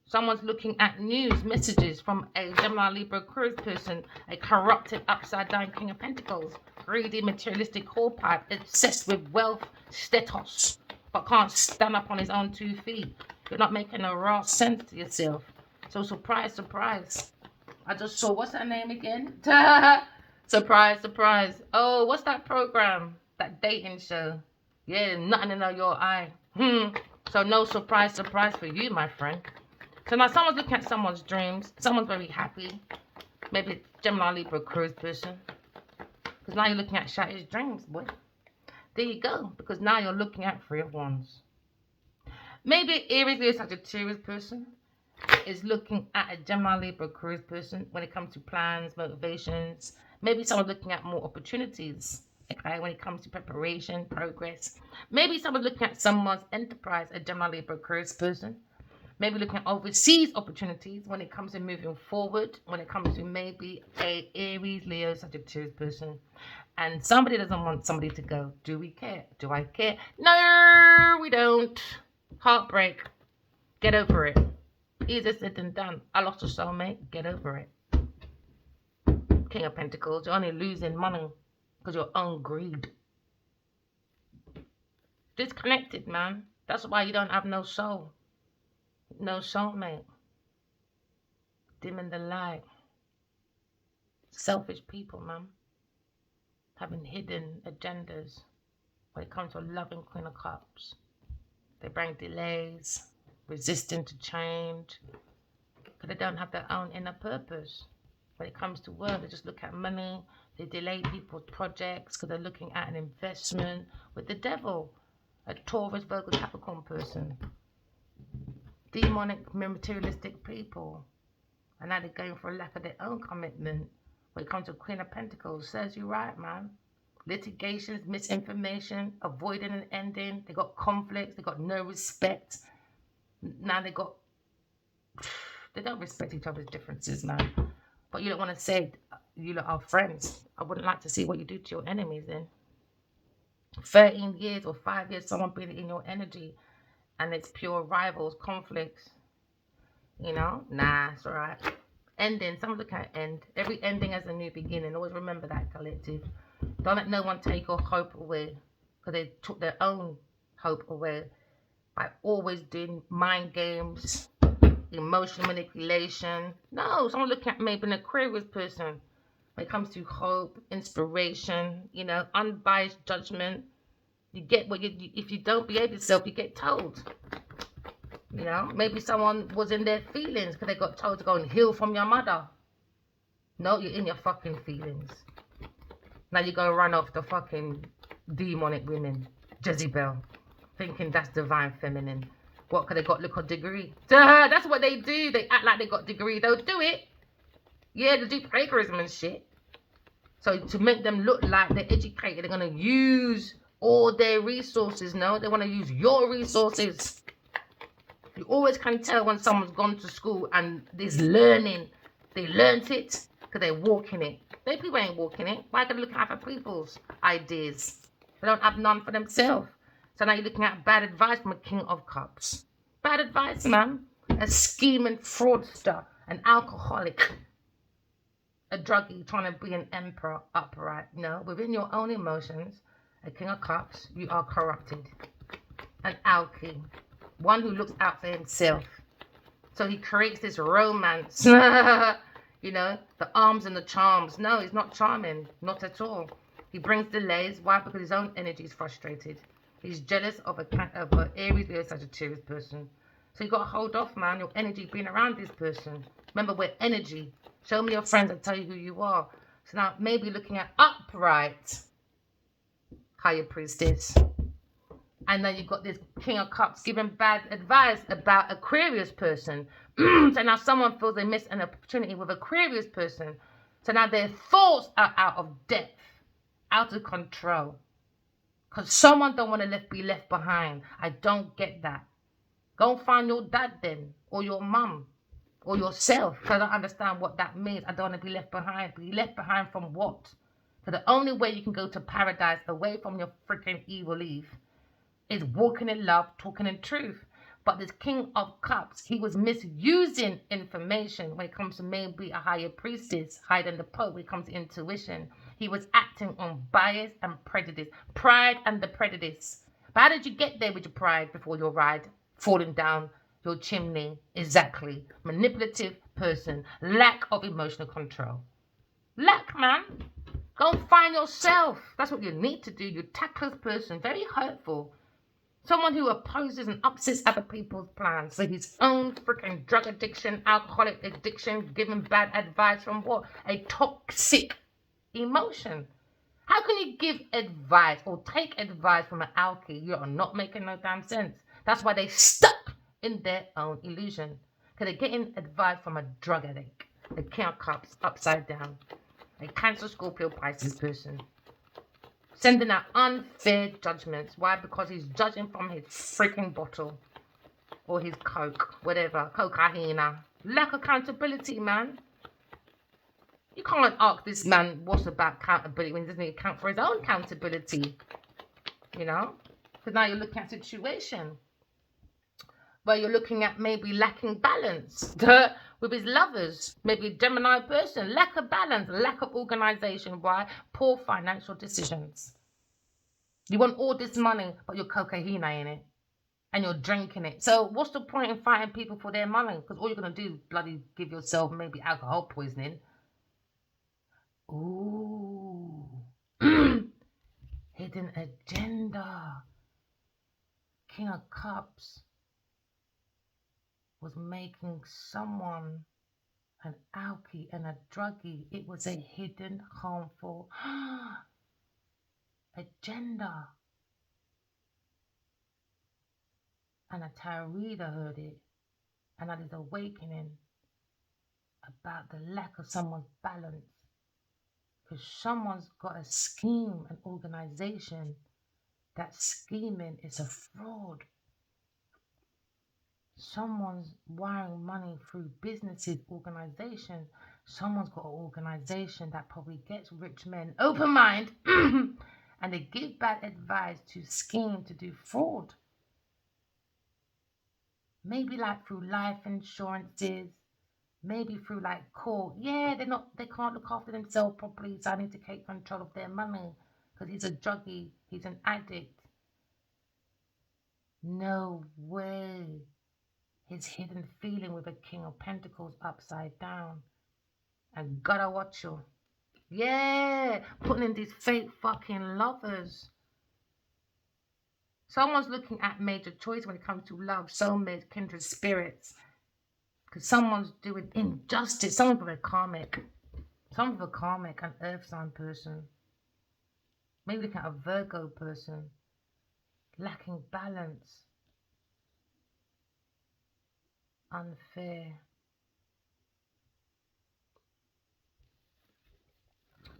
Someone's looking at news, messages from a Gemini Libra Aquarius person, a corrupted upside down King of Pentacles, greedy, materialistic horsepipe, obsessed with wealth, status, but can't stand up on his own 2 feet. You're not making a raw sense to yourself. So surprise, surprise. I just saw, what's her name again? Surprise, surprise. Oh, what's that program? That dating show. Yeah, nothing in your eye. So no surprise, surprise for you, my friend. So now someone's looking at someone's dreams. Someone's very happy. Maybe Gemini Libra Cruise person. Because now you're looking at shattered dreams, boy. There you go. Because now you're looking at 3 of Wands. Maybe Aries, Leo, Sagittarius person is looking at a Gemini Libra Cruise person when it comes to plans, motivations. Maybe someone's looking at more opportunities. Okay, when it comes to preparation, progress. Maybe someone's looking at someone's enterprise, a Gemini Libra Cruise person. Maybe looking at overseas opportunities when it comes to moving forward, when it comes to maybe a Aries, Leo, Sagittarius person. And somebody doesn't want somebody to go. Do we care? Do I care? No, we don't. Heartbreak. Get over it. Easier said than done. I lost a soulmate. Get over it. King of Pentacles. You're only losing money because your own greed. Disconnected, man. That's why you don't have no soul. No soulmate. Dimming the light. Selfish people, man. Having hidden agendas when it comes to a loving Queen of Cups. They bring delays, resisting to change, because they don't have their own inner purpose. When it comes to work, they just look at money. They delay people's projects because they're looking at an investment with the devil, a Taurus, Virgo, Capricorn person. Demonic, materialistic people. And now they're going for a lack of their own commitment. When it comes to Queen of Pentacles, serves you right, man. Litigations, misinformation, avoiding an ending. They got conflicts. They got no respect. Now they don't respect each other's differences, man. But you don't want to say you lot are friends. I wouldn't like to see what you do to your enemies then. 13 years or 5 years, someone being in your energy, and it's pure rivals, conflicts. You know, nah, it's all right. Ending, someone look at end. Every ending has a new beginning. Always remember that, collective. Don't let no one take your hope away, because they took their own hope away by always doing mind games, emotional manipulation. No, someone looking at maybe an Aquarius person when it comes to hope, inspiration, you know, unbiased judgment. You get what if you don't behave yourself, you get told. You know, maybe someone was in their feelings because they got told to go and heal from your mother. No, you're in your fucking feelings. Now you go run off the fucking demonic women, Jezebel, thinking that's divine feminine. What, could they got little degree? Duh, that's what they do. They act like they got degree. They'll do it. Yeah, they do plagiarism and shit. So to make them look like they're educated, they're going to use all their resources. No, they want to use your resources. You always can tell when someone's gone to school and there's learning. They learnt it because they're walking it. They people ain't walking it. Why can they look at other people's ideas? They don't have none for themselves. So now you're looking at bad advice from a King of Cups. Bad advice, man. A scheming fraudster, an alcoholic, a druggie trying to be an emperor upright. No, within your own emotions, a King of Cups, you are corrupted. An alky, one who looks out for himself. So he creates this romance. You know, the arms and the charms. No, he's not charming. Not at all. He brings delays. Why? Because his own energy is frustrated. He's jealous of a Aries, Leo, Sagittarius person. So you got to hold off, man. Your energy being around this person. Remember, we're energy. Show me your friends and tell you who you are. So now maybe looking at upright higher priestess. And then you've got this King of Cups giving bad advice about Aquarius person. So now someone feels they missed an opportunity with Aquarius person. So now their thoughts are out of depth, out of control. Because someone don't want to be left behind. I don't get that. Go find your dad then, or your mum, or yourself. Because I don't understand what that means. I don't want to be left behind. Be left behind from what? So the only way you can go to paradise away from your freaking evil Eve is walking in love, talking in truth. But this King of Cups, he was misusing information when it comes to maybe a higher priestess, higher than the Pope when it comes to intuition. He was acting on bias and prejudice, pride and the prejudice. But how did you get there with your pride before your ride falling down your chimney? Exactly. Manipulative person, lack of emotional control. Lack, man. Go and find yourself. That's what you need to do. You tactless person, very hurtful. Someone who opposes and upsets other people's plans for his own freaking drug addiction, alcoholic addiction, giving bad advice from what? A toxic emotion. How can you give advice or take advice from an alky? You are not making no damn sense. That's why they stuck in their own illusion. Because they're getting advice from a drug addict. The King of Cups upside down. A Cancer, Scorpio, Pisces person. Sending out unfair judgments. Why? Because he's judging from his freaking bottle. Or his coke. Whatever. Cocaine. Lack of accountability, man. You can't ask this man what's about accountability when he doesn't account for his own accountability, you know? Because now you're looking at a situation where you're looking at maybe lacking balance with his lovers, maybe a Gemini person, lack of balance, lack of organization. Why? Poor financial decisions. You want all this money, but you're cocaine in it and you're drinking it. So what's the point in fighting people for their money? Because all you're going to do is bloody give yourself maybe alcohol poisoning. Ooh. Hidden agenda. King of Cups was making someone an alkie and a druggie. It was a hidden, harmful agenda. And a tarot reader heard it, and that is awakening about the lack of someone's balance. Because someone's got a scheme, an organization. That scheming is a fraud. Someone's wiring money through businesses, organization. Someone's got an organization that probably gets rich men open mind and they give bad advice to scheme to do fraud. Maybe like through life insurances, maybe through like court. Yeah, they can't look after themselves properly, so I need to take control of their money because he's a druggie, he's an addict. No way. His hidden feeling with a King of Pentacles upside down. I gotta watch you. Yeah, putting in these fake fucking lovers. Someone's looking at major choice when it comes to love, soulmates, kindred spirits. Because someone's doing injustice. Someone's with a karmic. Someone's with a karmic, an earth sign person. Maybe looking at a Virgo person. Lacking balance. Unfair.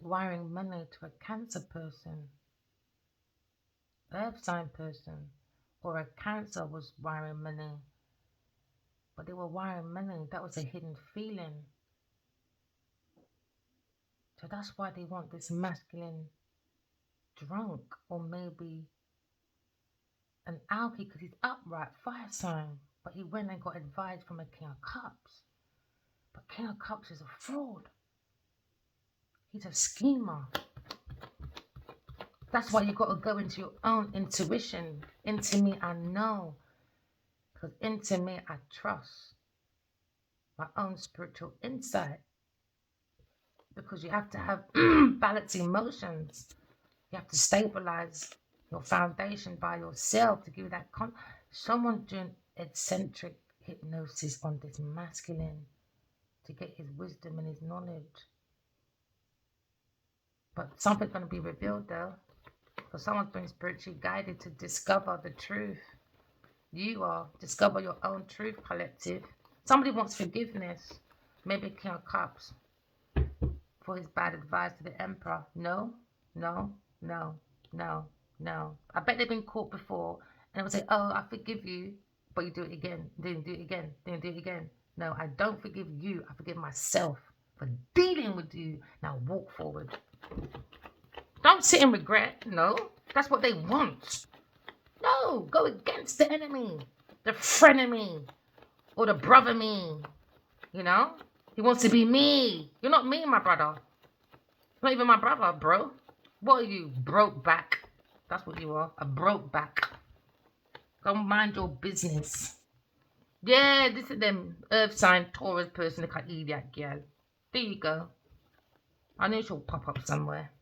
Wiring money to a Cancer person. Earth sign person. Or a Cancer was wiring money. But they were wiring money. That was a hidden feeling. So that's why they want this masculine drunk, or maybe an alkie because he's upright, fire sign. But he went and got advice from a King of Cups. But King of Cups is a fraud. He's a schemer. That's why you got to go into your own intuition. Into me, I know. Because into me, I trust. My own spiritual insight. Because you have to have balanced emotions. You have to stabilize your foundation by yourself to give you that someone doing eccentric hypnosis on this masculine to get his wisdom and his knowledge. But something's going to be revealed though, because someone's been spiritually guided to discover the truth. You are. Discover your own truth, collective. Somebody wants forgiveness. Maybe King of Cups for his bad advice to the Emperor. No, no, no, no, no. I bet they've been caught before and they would say, oh, I forgive you, but you do it again, didn't do it again, didn't do it again. No, I don't forgive you. I forgive myself for dealing with you. Now walk forward. Don't sit in regret. No, that's what they want. No, go against the enemy, the frenemy, or the brother me. You know? He wants to be me. You're not me, my brother. You're not even my brother, bro. What are you? Broke back. That's what you are. A broke back. Go mind your business. Yeah, this is them earth sign Taurus person that can't eat that girl. There you go. I know she'll pop up somewhere.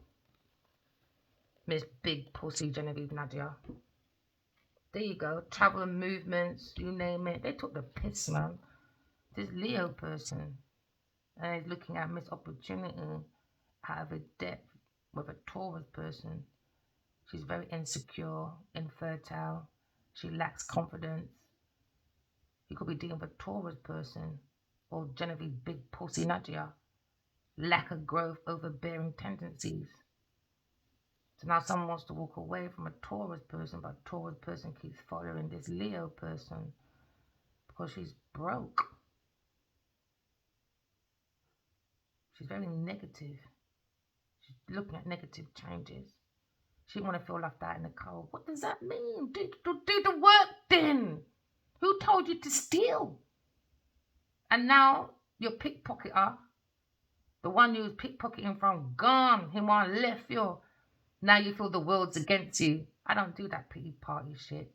Miss Big Pussy Genevieve Nadia. There you go. Travel and movements, you name it. They took the piss, man. This Leo person. And he's looking at missed opportunity out of a depth with a Taurus person. She's very insecure, infertile. She lacks confidence. You could be dealing with a Taurus person or Genevieve Big Pussy Nadia. Lack of growth, overbearing tendencies. So now someone wants to walk away from a Taurus person, but a Taurus person keeps following this Leo person because she's broke. She's very negative. She's looking at negative changes. She didn't want to feel left out in the cold. What does that mean? Do the work then. Who told you to steal? And now your pickpocketer, the one you was pickpocketing from, gone. He want left you. Now you feel the world's against you. I don't do that pity party shit.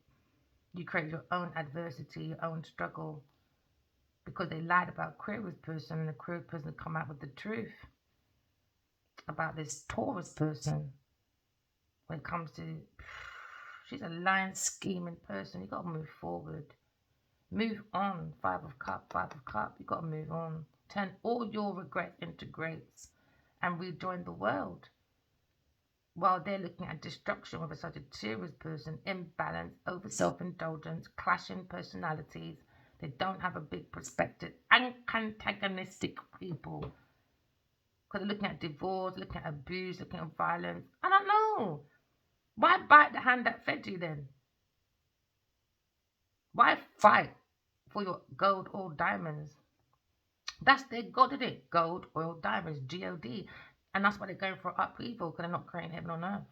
You create your own adversity, your own struggle. Because they lied about Aquarius person, and the Aquarius person come out with the truth about this Taurus person. When it comes to, she's a lying, scheming person. You gotta move forward. Move on. 5 of Cups. You gotta move on. Turn all your regrets into grace and rejoin the world. While they're looking at destruction with a Sagittarius person, imbalance, over self-indulgence, clashing personalities. They don't have a big perspective. Antagonistic people. Because they're looking at divorce, looking at abuse, looking at violence. I don't know. Why bite the hand that fed you then? Why fight for your gold, oil, diamonds? That's their God, isn't it? Gold, oil, diamonds, G-O-D. And that's why they're going for upheaval, because they're not creating heaven on earth.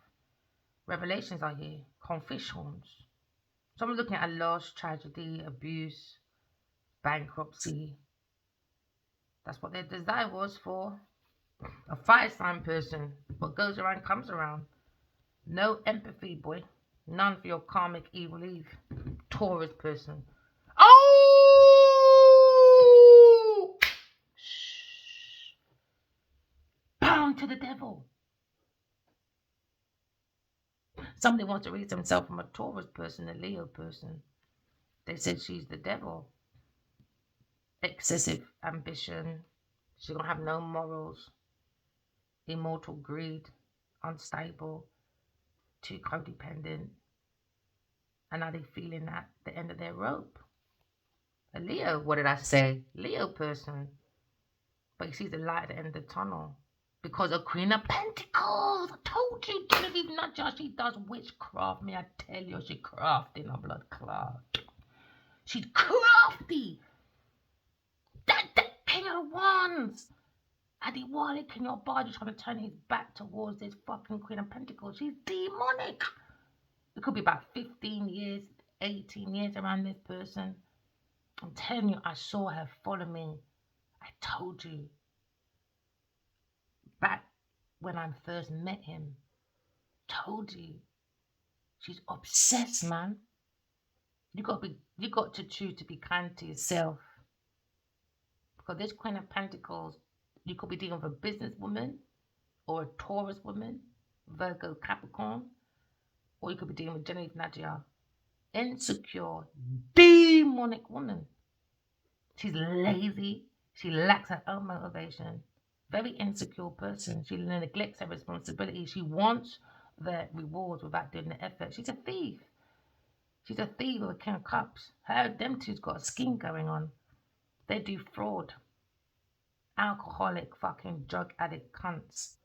Revelations are here. Confessions. Someone's looking at a loss, tragedy, abuse, bankruptcy. That's what their desire was for. A fire sign person. What goes around comes around. No empathy, boy. None for your karmic evil Eve. Taurus person. Oh! Shh. Bound to the devil. Somebody wants to read themselves from a Taurus person, a Leo person. They said she's the devil. Excessive ambition. She's going to have no morals. Immortal greed. Unstable. Too codependent. And are they feeling at the end of their rope? A Leo, what did I say? Leo person. But he sees the light at the end of the tunnel. Because of Queen of Pentacles. I told you, Genevieve Nudger, she does witchcraft. May I tell you, she's crafty in her blood clot. She's crafty. That King of Wands. Adiwalik in your body trying to turn his back towards this fucking Queen of Pentacles. She's demonic. It could be about 15 years, 18 years around this person. I'm telling you, I saw her follow me. I told you. Back when I first met him. Told you. She's obsessed, man. You got to choose to be kind to yourself. Because this Queen of Pentacles, you could be dealing with a businesswoman or a Taurus woman, Virgo, Capricorn, or you could be dealing with Genevieve Nadia, insecure, demonic woman. She's lazy. She lacks her own motivation. Very insecure person. She neglects her responsibility. She wants the rewards without doing the effort. She's a thief. She's a thief with a King of Cups. Them two's got a scheme going on. They do fraud. Alcoholic, fucking drug addict cunts.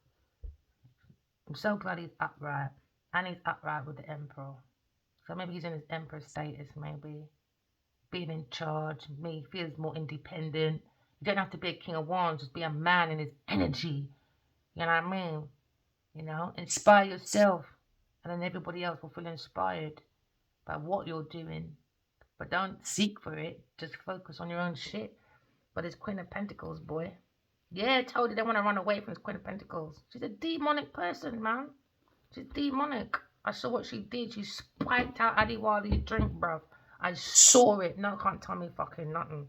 I'm so glad he's upright. And he's upright with the Emperor. So maybe he's in his Emperor status, maybe. Being in charge, maybe feels more independent. You don't have to be a King of Wands, just be a man in his energy. You know what I mean? You know, inspire yourself. And then everybody else will feel inspired by what you're doing. But don't seek for it. Just focus on your own shit. But it's Queen of Pentacles, boy. Yeah, I told you they want to run away from this Queen of Pentacles. She's a demonic person, man. She's demonic. I saw what she did. She spiked out Adiwali's drink, bruv. I saw it. No, can't tell me fucking nothing.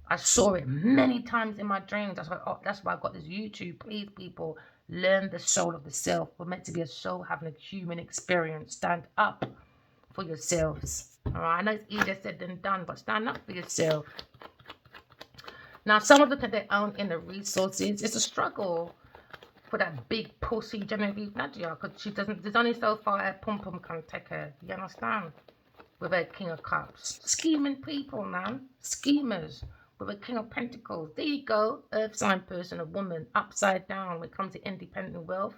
I saw it many times in my dreams. That's why I got this YouTube. Please, people, learn the soul of the self. We're meant to be a soul having a human experience. Stand up for yourselves. All right? I know it's easier said than done, but stand up for yourself. Now, someone look at their own inner resources. It's a struggle for that big pussy Genevieve Nadia, because she doesn't. There's only so far her pum pum can take her. You understand? With her King of Cups, scheming people, man, schemers. With a King of Pentacles, there you go. Earth sign person, a woman, upside down. When it comes to independent wealth,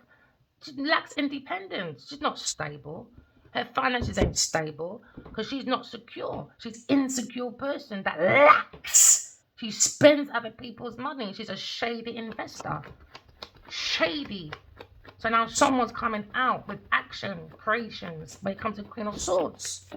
she lacks independence. She's not stable. Her finances ain't stable because she's not secure. She's an insecure person that lacks. She spends other people's money. She's a shady investor. Shady. So now someone's coming out with action creations when it comes to Queen of Swords.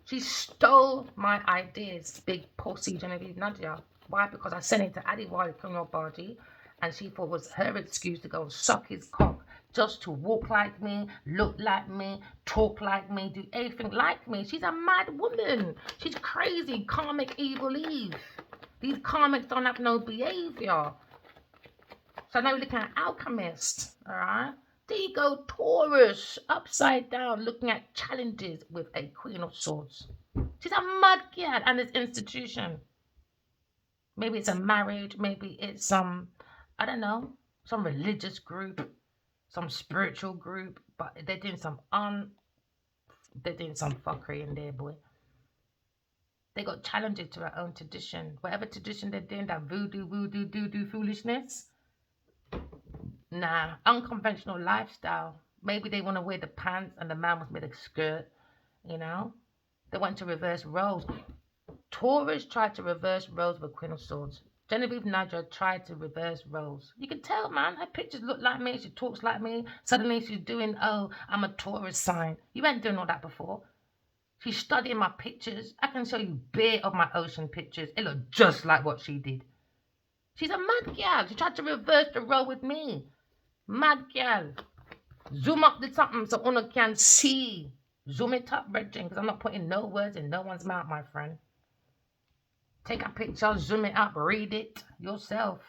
She stole my ideas, big pussy Genevieve Nadia. Why? Because I sent it to Adiwali criminal body, and she thought it was her excuse to go and suck his cock, just to walk like me, look like me, talk like me, do everything like me. She's a mad woman. She's crazy. Karmic evil Eve. These karmics don't have no behavior. So now we're looking at alchemist, all right? There you go, Taurus, upside down, looking at challenges with a Queen of Swords. She's a mad girl and this institution. Maybe it's a marriage, maybe it's some, I don't know, some religious group, some spiritual group, but they're doing some fuckery in there, boy. They got challenges to their own tradition. Whatever tradition they're doing, that voodoo, doo foolishness. Nah, unconventional lifestyle. Maybe they want to wear the pants and the man was made a skirt, you know? They want to reverse roles. Taurus tried to reverse roles with Queen of Swords. Genevieve Nadia tried to reverse roles. You can tell, man. Her pictures look like me. She talks like me. Suddenly she's doing, oh, I'm a Taurus sign. You ain't doing all that before. She's studying my pictures. I can show you bare of my ocean pictures. It looked just like what she did. She's a mad girl. She tried to reverse the role with me. Mad girl. Zoom up the something so Una can see. Zoom it up, Reggie, because I'm not putting no words in no one's mouth, my friend. Take a picture, zoom it up, read it yourself.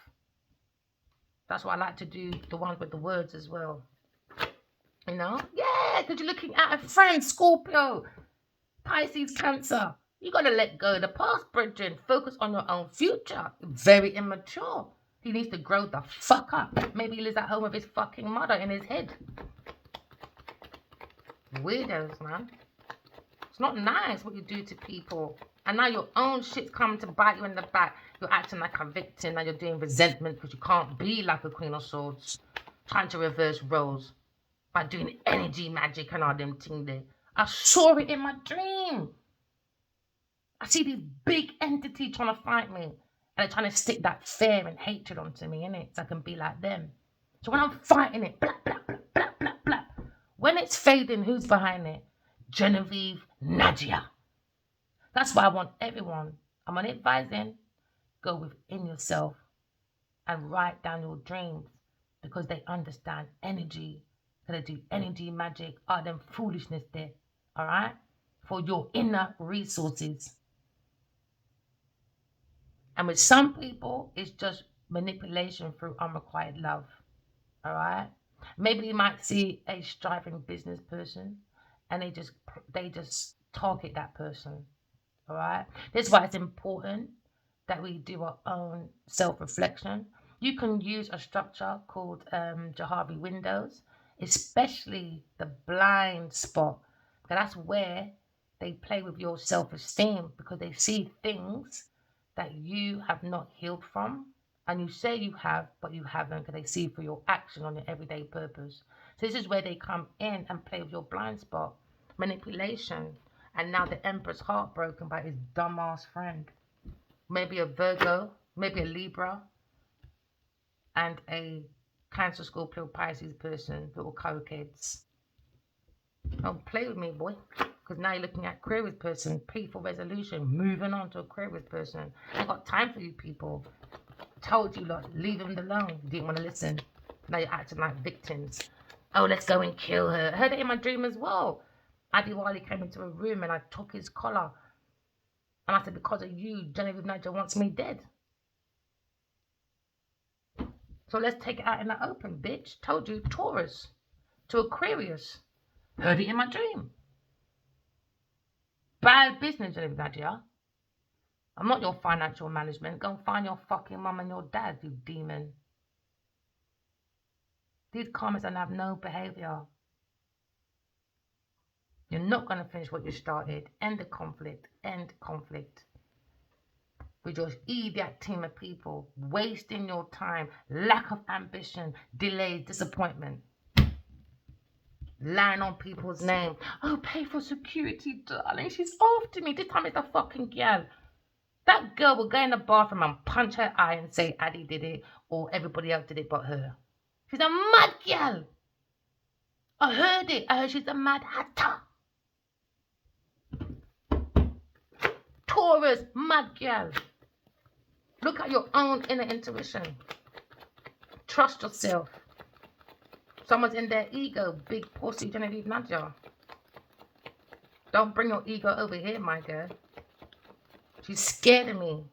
That's why I like to do the ones with the words as well. You know? Yeah, because you're looking at a friend, Scorpio, Pisces, Cancer. You got to let go of the past, Bridget. Focus on your own future. Very immature. He needs to grow the fuck up. Maybe he lives at home with his fucking mother in his head. Weirdos, man. It's not nice what you do to people. And now your own shit's coming to bite you in the back. You're acting like a victim. Now you're doing resentment because you can't be like a Queen of Swords. Trying to reverse roles by doing energy magic and all them things there. I saw it in my dream. I see these big entities trying to fight me. And they're trying to stick that fear and hatred onto me, innit? So I can be like them. So when I'm fighting it, blah, blah, blah, blah, blah, blah. When it's fading, who's behind it? Genevieve Nadia. That's why I want everyone, I'm on advising, go within yourself and write down your dreams because they understand energy. They do energy magic, all them foolishness there, all right? For your inner resources. And with some people, it's just manipulation through unrequited love, all right? Maybe you might see a striving business person and they just target that person. All right. This is why it's important that we do our own self-reflection. You can use a structure called Jahavi windows, especially the blind spot. That's where they play with your self-esteem because they see things that you have not healed from. And you say you have, but you haven't because they see through your action on your everyday purpose. So this is where they come in and play with your blind spot. Manipulation. And now the Emperor's heartbroken by his dumbass friend. Maybe a Virgo, maybe a Libra, and a Cancer, Scorpio, Pisces person, little cokeheads. Don't play with me, boy. Because now you're looking at Aquarius person, peaceful resolution, moving on to Aquarius person. I ain't got time for you people. Told you, lot, leave them alone. You didn't want to listen. Now you're acting like victims. Oh, let's go and kill her. I heard it in my dream as well. Adiwali came into a room and I took his collar. And I said, because of you, Genevieve Nadia wants me dead. So let's take it out in the open, bitch. Told you, Taurus to Aquarius. Heard it in my dream. Bad business, Genevieve Nadia. I'm not your financial management. Go and find your fucking mum and your dad, you demon. These comments don't have no behavior. You're not going to finish what you started. End the conflict. End conflict. With your idiot team of people. Wasting your time. Lack of ambition. Delays. Disappointment. Lying on people's names. Oh, pay for security, darling. She's after me. This time it's a fucking girl. That girl will go in the bathroom and punch her eye and say Addie did it or everybody else did it but her. She's a mad girl. I heard it. I heard she's a mad hatter. Taurus, mad girl. Look at your own inner intuition. Trust yourself. Someone's in their ego. Big pussy Genevieve Nadia. Don't bring your ego over here, my girl. She's scared of me.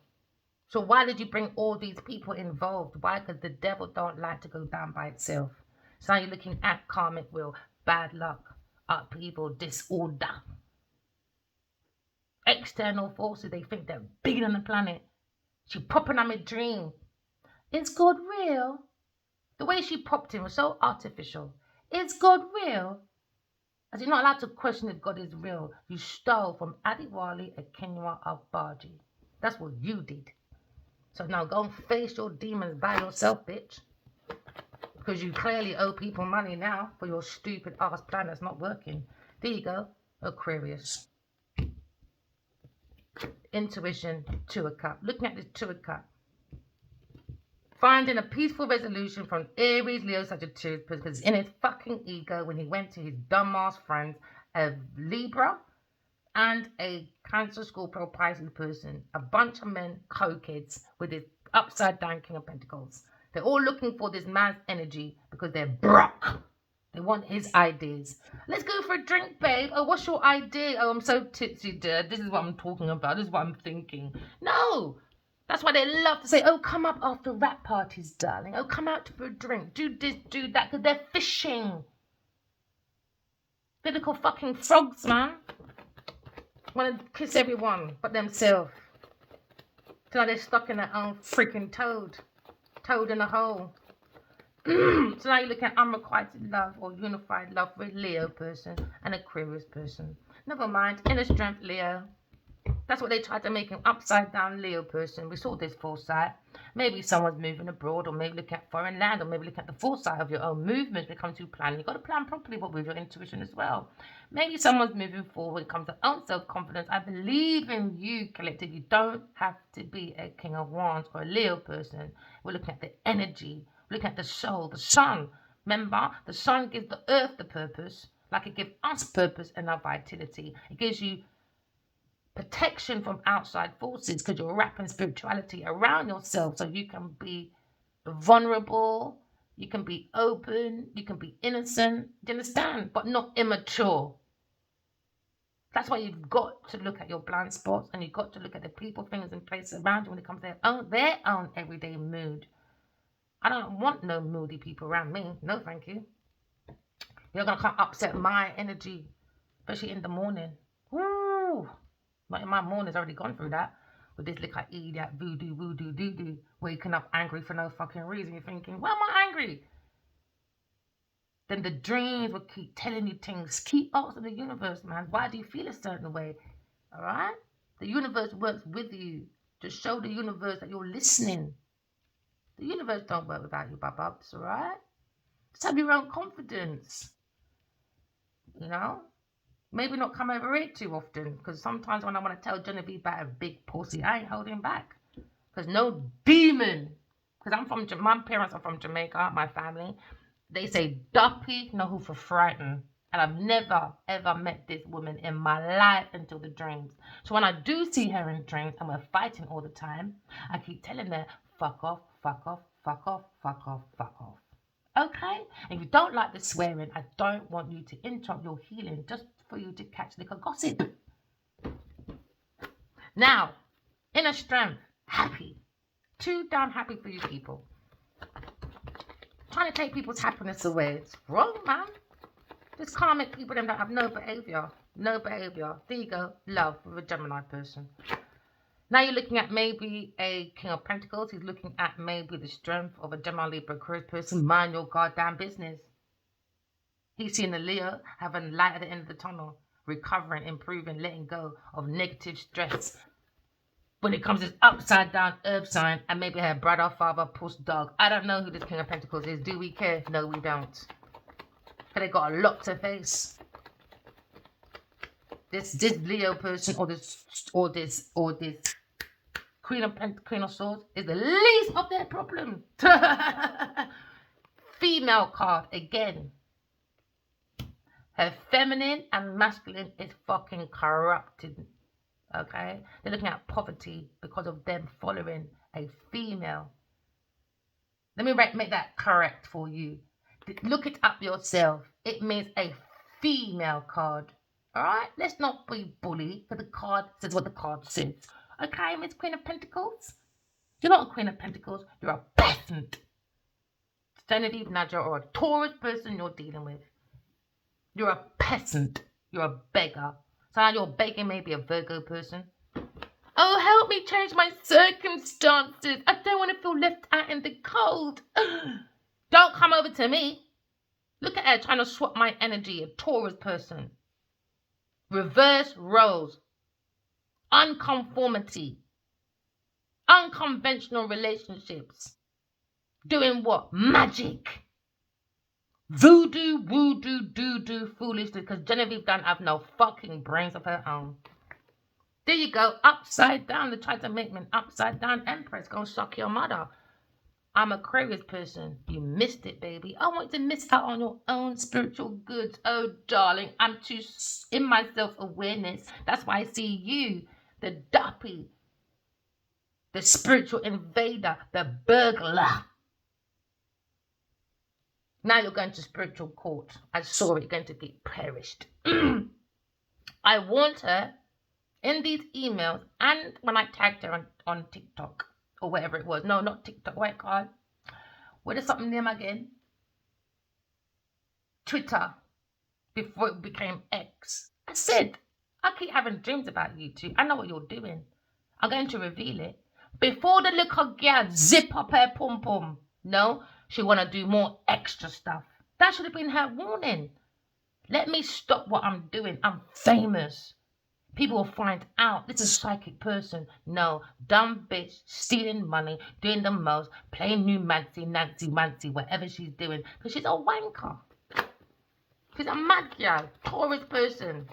So why did you bring all these people involved? Why? Because the devil don't like to go down by itself. So now you're looking at karmic wheel, bad luck, upheaval, disorder. External forces, they think they're bigger than the planet. She popping on my dream. Is God real? The way she popped in was so artificial. Is God real? As you're not allowed to question if God is real. You stole from Adiwali a Kenwa Abaji. That's what you did. So now go and face your demons by yourself, bitch. Because you clearly owe people money now for your stupid ass plan that's not working. There you go, Aquarius. Intuition, Two of Cups. Looking at this Two of Cups. Finding a peaceful resolution from Aries, Leo, Sagittarius, because in his fucking ego when he went to his dumbass friends, a Libra and a Cancer, Scorpio, Pisces person, a bunch of men, co-kids, with his upside down King of Pentacles. They're all looking for this man's energy because they're broke. They want his ideas. Let's go for a drink, babe. Oh, what's your idea? Oh, I'm so tipsy, dear. This is what I'm talking about. This is what I'm thinking. No. That's why they love to say, oh, come up after rap parties, darling. Oh, come out for a drink. Do this, do that, because they're fishing. They're little fucking frogs, man. Want to kiss everyone but themselves. So now they're stuck in their own freaking toad in a hole. So now you're looking at unrequited love or unified love with a Leo person and Aquarius person. Never mind, inner strength, Leo. That's what they tried to make him, upside down Leo person. We saw this foresight. Maybe someone's moving abroad, or maybe look at foreign land, or maybe look at the foresight of your own movement when it comes to planning. You've got to plan properly, but with your intuition as well. Maybe someone's moving forward when it comes to own self-confidence. I believe in you, collective. You don't have to be a King of Wands or a Leo person. We're looking at the energy. We're looking at the soul, the sun. Remember, the sun gives the earth the purpose, like it gives us purpose and our vitality. It gives you protection from outside forces because you're wrapping spirituality around yourself so you can be vulnerable, you can be open, you can be innocent, do you understand? But not immature. That's why you've got to look at your blind spots and you've got to look at the people, things, and places around you when it comes to their own everyday mood. I don't want no moody people around me. No, thank you. You're going to come upset my energy, especially in the morning. Woo! Like in my morning's already gone through that. With this little idiot voodoo, doo-doo. Waking up angry for no fucking reason. You're thinking, why am I angry? Then the dreams will keep telling you things. Keep asking the universe, man. Why do you feel a certain way? Alright? The universe works with you to show the universe that you're listening. The universe don't work without you, bubs, alright? Just have your own confidence. You know? Maybe not come over here too often, because sometimes when I want to tell Genevieve about a big pussy, I ain't holding back. Because no demon, because my parents are from Jamaica, my family, they say, Duppy, know who for frightened. And I've never, ever met this woman in my life until the dreams. So when I do see her in dreams and we're fighting all the time, I keep telling her, fuck off, fuck off, fuck off, fuck off, fuck off. Okay? And if you don't like the swearing, I don't want you to interrupt your healing just for you to catch little gossip. Now, inner strength, happy. 2 down, happy for you people. Trying to take people's happiness away. It's wrong, man. Just karmic people that have no behavior. No behavior. There you go. Love with a Gemini person. Now you're looking at maybe a King of Pentacles. He's looking at maybe the strength of a Gemini, Libra, Aquarius person. Mind your goddamn business. He's seeing the Leo having light at the end of the tunnel. Recovering, improving, letting go of negative stress. When it comes to this upside down earth sign and maybe her brother, father, puss, dog. I don't know who this King of Pentacles is. Do we care? No, we don't. But they got a lot to face. This Leo person or this Queen of Swords is the least of their problem. Female card again. Her feminine and masculine is fucking corrupted. Okay? They're looking at poverty because of them following a female. Let me make that correct for you. Look it up yourself. It means a female card. Alright? Let's not be bully, because the card says what the card says. Okay, Miss Queen of Pentacles? You're not a Queen of Pentacles, you're a peasant. Genevieve, Nadja, or a Taurus person you're dealing with. You're a peasant. You're a beggar. So now you're begging maybe a Virgo person. Oh, help me change my circumstances. I don't want to feel left out in the cold. Don't come over to me. Look at her trying to swap my energy, a Taurus person. Reverse roles. Unconformity. Unconventional relationships. Doing what? Magic. Voodoo, woodoo, doo-doo, foolishness, because Genevieve don't have no fucking brains of her own. There you go, upside down. They tried to make me an upside down empress. Go suck your mother. I'm a Aquarius person. You missed it, baby. I want you to miss out on your own spiritual goods. Oh, darling, I'm too in my self-awareness. That's why I see you, the duppy, the spiritual invader, the burglar. Now you're going to spiritual court. I saw it, going to get perished. I warned her in these emails and when I tagged her on TikTok or whatever it was. No, not TikTok. Wait, God. What is something name again? Twitter. Before it became X. I said, I keep having dreams about you two. I know what you're doing. I'm going to reveal it. Before the little girl zip up her pum-pum. No, she want to do more extra stuff. That should have been her warning. Let me stop what I'm doing. I'm famous. People will find out this is a psychic person. No, dumb bitch, stealing money, doing the most, playing new Nancy, whatever she's doing. Because she's a wanker. She's a mad girl, Taurus person.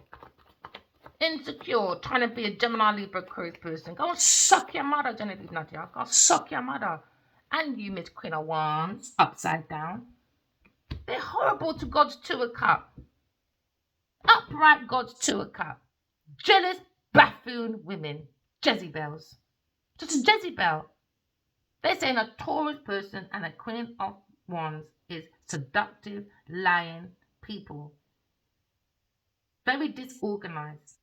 Insecure, trying to be a Gemini, Libra, Aquarius person. Go and suck your mother, Genevieve Nadia. Go suck your mother. And you, Miss Queen of Wands, upside down. They're horrible to God's Two of Cup. Upright God's Two of Cup. Jealous, buffoon women. Jezebels. Just a Jezebel. They're saying a Taurus person and a Queen of Wands is seductive, lying people. Very disorganized.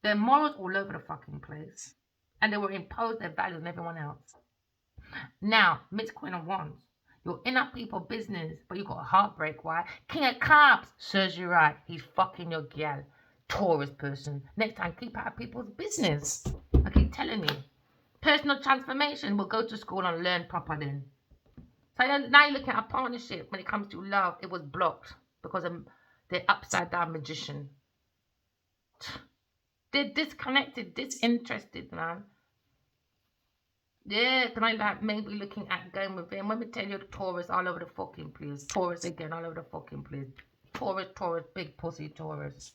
Their morals all over the fucking place. And they will impose their values on everyone else. Now, Miss Queen of Wands, you're in that people business, but you got a heartbreak. Why? King of Cups serves you right. He's fucking your gal. Taurus person. Next time, keep out of people's business. I keep telling you. Personal transformation will go to school and learn proper then. So now you're looking at a partnership. When it comes to love, it was blocked because of the upside down magician. They're disconnected, disinterested, man. Yeah, can I like maybe looking at going with him? Let me tell you, Taurus all over the fucking place. Taurus again, all over the fucking place. Taurus, big pussy Taurus.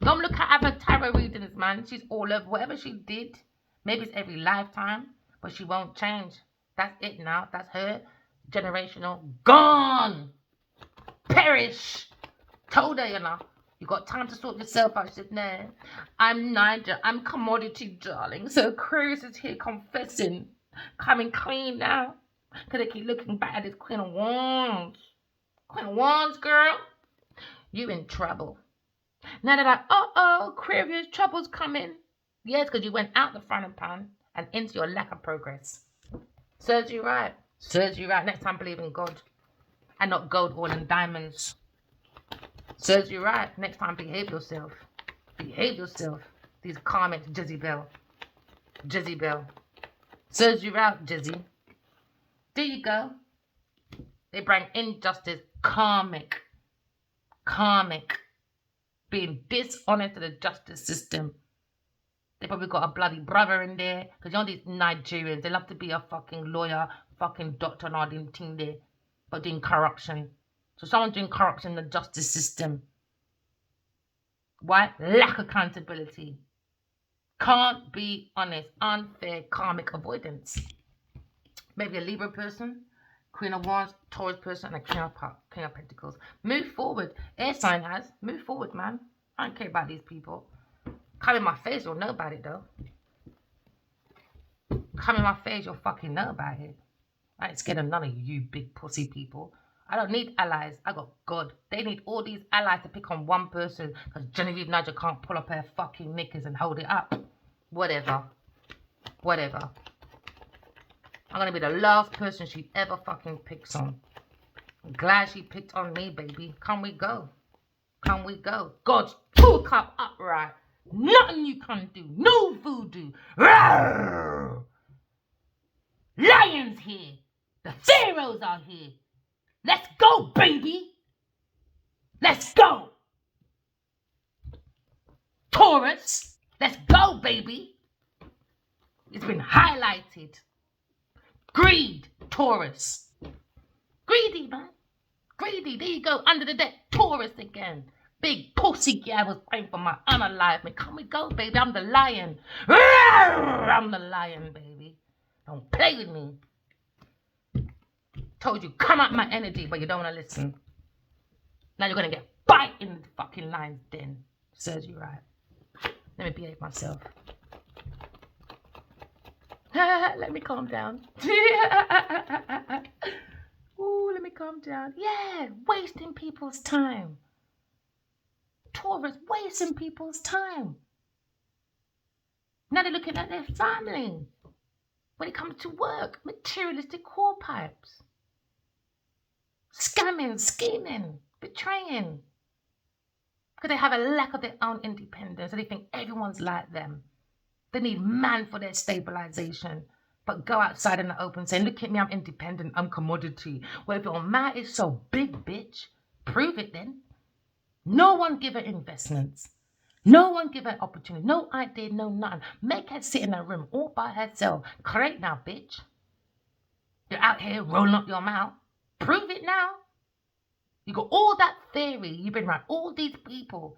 Don't look at her tarot readings, man. She's all over. Whatever she did, maybe it's every lifetime, but she won't change. That's it now. That's her. Generational. Gone. Perish. Told her, you know. You got time to sort yourself out. She said, no, I'm Niger. I'm commodity, darling. So Aquarius is here confessing. Coming clean now. Because they keep looking back at this Queen of Wands. Queen of Wands, girl. You in trouble. Now they're like, Aquarius, trouble's coming. Yes, because you went out the frying pan and into your lack of progress. Serves you right. Serves you right. Next time, believe in God. And not gold, oil, and diamonds. Serves you right. Next time, behave yourself. Behave yourself. These comments, Jezebel. Serves you right, Jezzy. There you go. They bring injustice. Karmic. Being dishonest to the justice system. They probably got a bloody brother in there. Because you know these Nigerians, they love to be a fucking lawyer, fucking doctor and all them thing there. But doing corruption. So someone's doing corruption in the justice system. Why? Lack of accountability. Can't be honest. Unfair karmic avoidance. Maybe a Libra person, Queen of Wands, Taurus person, and a King of Pentacles. Move forward. Air sign has. Move forward, man. I don't care about these people. Come in my face, you'll know about it, though. Come in my face, you'll fucking know about it. I ain't scared of none of you big pussy people. I don't need allies. I got God. They need all these allies to pick on one person because Genevieve Nigel can't pull up her fucking knickers and hold it up. Whatever. Whatever. I'm going to be the last person she ever fucking picks on. I'm glad she picked on me, baby. Can we go? Can we go? God's took up upright. Nothing you can do. No voodoo. Rawr! Lions here. The pharaohs are here. Let's go, baby. Let's go. Taurus. Let's go, baby. It's been highlighted. Greed, Taurus. Greedy, man. Greedy. There you go. Under the deck. Taurus again. Big pussy guy was praying for my unaliveness. Can we go, baby? I'm the lion. I'm the lion, baby. Don't play with me. Told you, come out my energy, but you don't want to listen. Now you're going to get bite in the fucking lion's den. Serves you right. Let me behave myself. Let me calm down. Ooh, let me calm down. Yeah, wasting people's time. Taurus, wasting people's time. Now they're looking at their family. When it comes to work, materialistic core pipes. Scamming, scheming, betraying. Because they have a lack of their own independence and they think everyone's like them. They need man for their stabilization. But go outside in the open saying, look at me, I'm independent, I'm commodity. Well, if your man is so big, bitch, prove it then. No one give her investments. No one give her opportunity. No idea, no nothing. Make her sit in a room all by herself. Correct now, bitch. You're out here rolling up your mouth. Prove it now. You got all that theory. You've been around all these people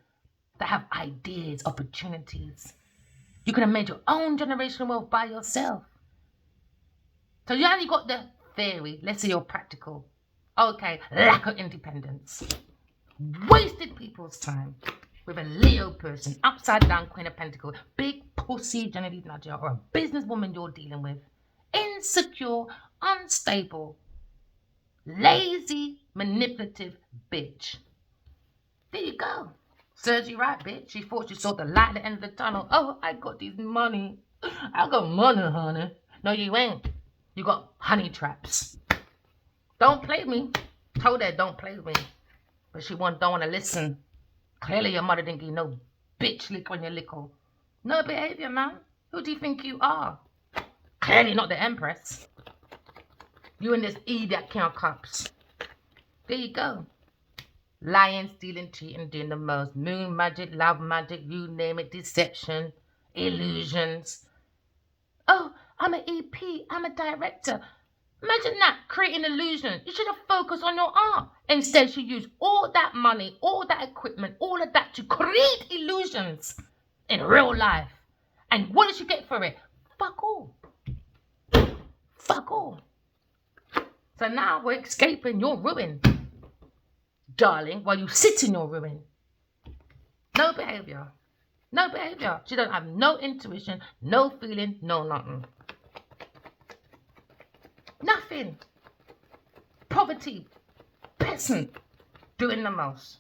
that have ideas, opportunities. You could have made your own generational wealth by yourself. So you only got the theory. Let's say you're practical. Okay, lack of independence. Wasted people's time with a Leo person, upside down Queen of Pentacles, big pussy Genevieve Nigel, or a businesswoman you're dealing with. Insecure, unstable, lazy, manipulative bitch. There you go. Serves you right, bitch. She thought she saw the light at the end of the tunnel. Oh, I got this money. I got money, honey. No, you ain't. You got honey traps. Don't play me. Told her don't play with me. But she don't want to listen. Clearly your mother didn't give you no bitch lick on your lickle. No behavior, man. Who do you think you are? Clearly not the Empress. You and this idiot King of Cups. There you go. Lying, stealing, cheating, doing the most. Moon magic, love magic, you name it. Deception, illusions. Oh, I'm an EP. I'm a director. Imagine that, creating illusions. You should have focused on your art. Instead, she used all that money, all that equipment, all of that to create illusions in real life. And what did she get for it? Fuck all. Fuck all. So now we're escaping your ruin, darling, while you sit in your ruin. No behavior. No behavior. She don't have no intuition, no feeling, no nothing. Nothing. Poverty. Peasant. Doing the most.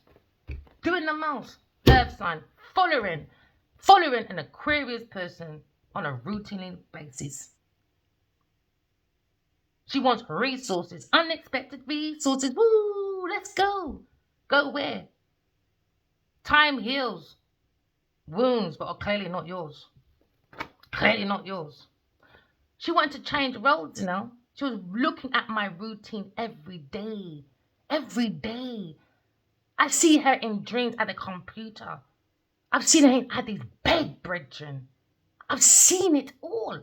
Doing the most. Earth sign. Following an Aquarius person on a routine basis. She wants resources. Unexpected resources. Woo! Let's go. Go where? Time heals wounds, but are clearly not yours. Clearly not yours. She wanted to change roles, you know. She was looking at my routine every day. Every day. I see her in dreams at the computer. I've seen her in Addie's bed, brethren. I've seen it all.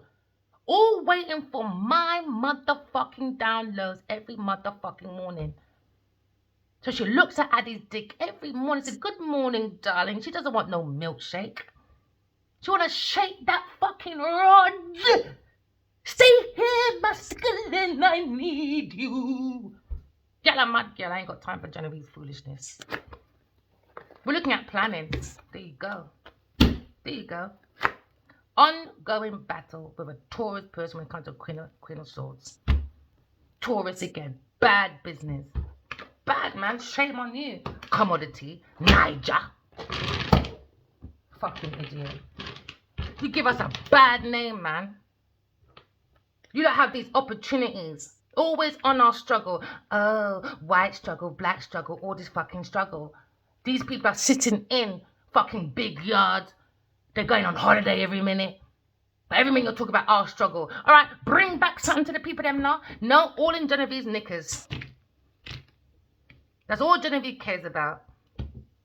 All waiting for my motherfucking downloads every motherfucking morning. So she looks at Addie's dick every morning and says, good morning, darling. She doesn't want no milkshake. She wanna shake that fucking rod. Stay here, masculine, I need you. Girl, I'm mad, girl. I ain't got time for Genevieve's foolishness. We're looking at planning. There you go. There you go. Ongoing battle with a Taurus person when it comes to Queen of Swords. Taurus again. Bad business. Bad, man. Shame on you. Commodity. Niger. Fucking idiot. You give us a bad name, man. You don't have these opportunities. Always on our struggle. Oh, white struggle, black struggle, all this fucking struggle. These people are sitting in fucking big yards. They're going on holiday every minute. But every minute you're talking about our struggle. All right, bring back something to the people them now. No, all in Genevieve's knickers. That's all Genevieve cares about.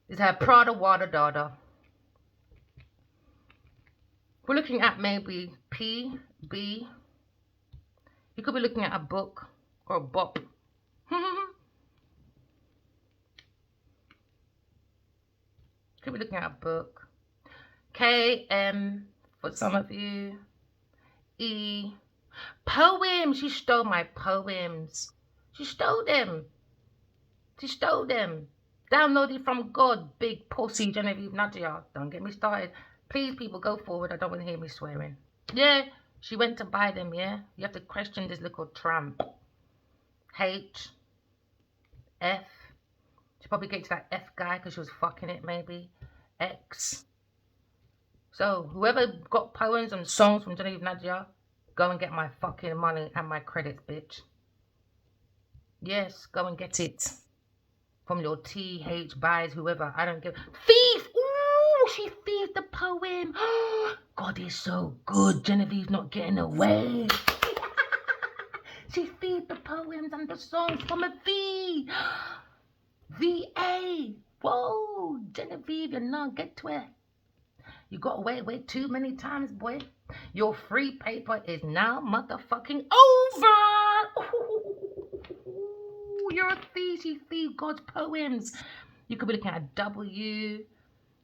Is her Prada Wada Dada. We're looking at maybe P, B. You could be looking at a book or a bop. Could be looking at a book. K, M for some of you. E. Poems. She stole my poems. She stole them. She stole them. Downloaded from God. Big pussy Genevieve Nadia. Don't get me started. Please, people, go forward. I don't want to hear me swearing. Yeah. She went to buy them, yeah? You have to question this little tramp. H. F. She probably gets that F guy because she was fucking it, maybe. X. So, whoever got poems and songs from Genevieve Nadia, go and get my fucking money and my credits, bitch. Yes, go and get it. From your TH buys, whoever. I don't give. Thief! Ooh, she thieved the poem. God is so good. Genevieve's not getting away. She thieved the poems and the songs from a V. VA. Whoa, Genevieve, you not get to it. You got away way too many times, boy. Your free paper is now motherfucking over. Ooh, you're a thief. You thieved God's poems. You could be looking at a W,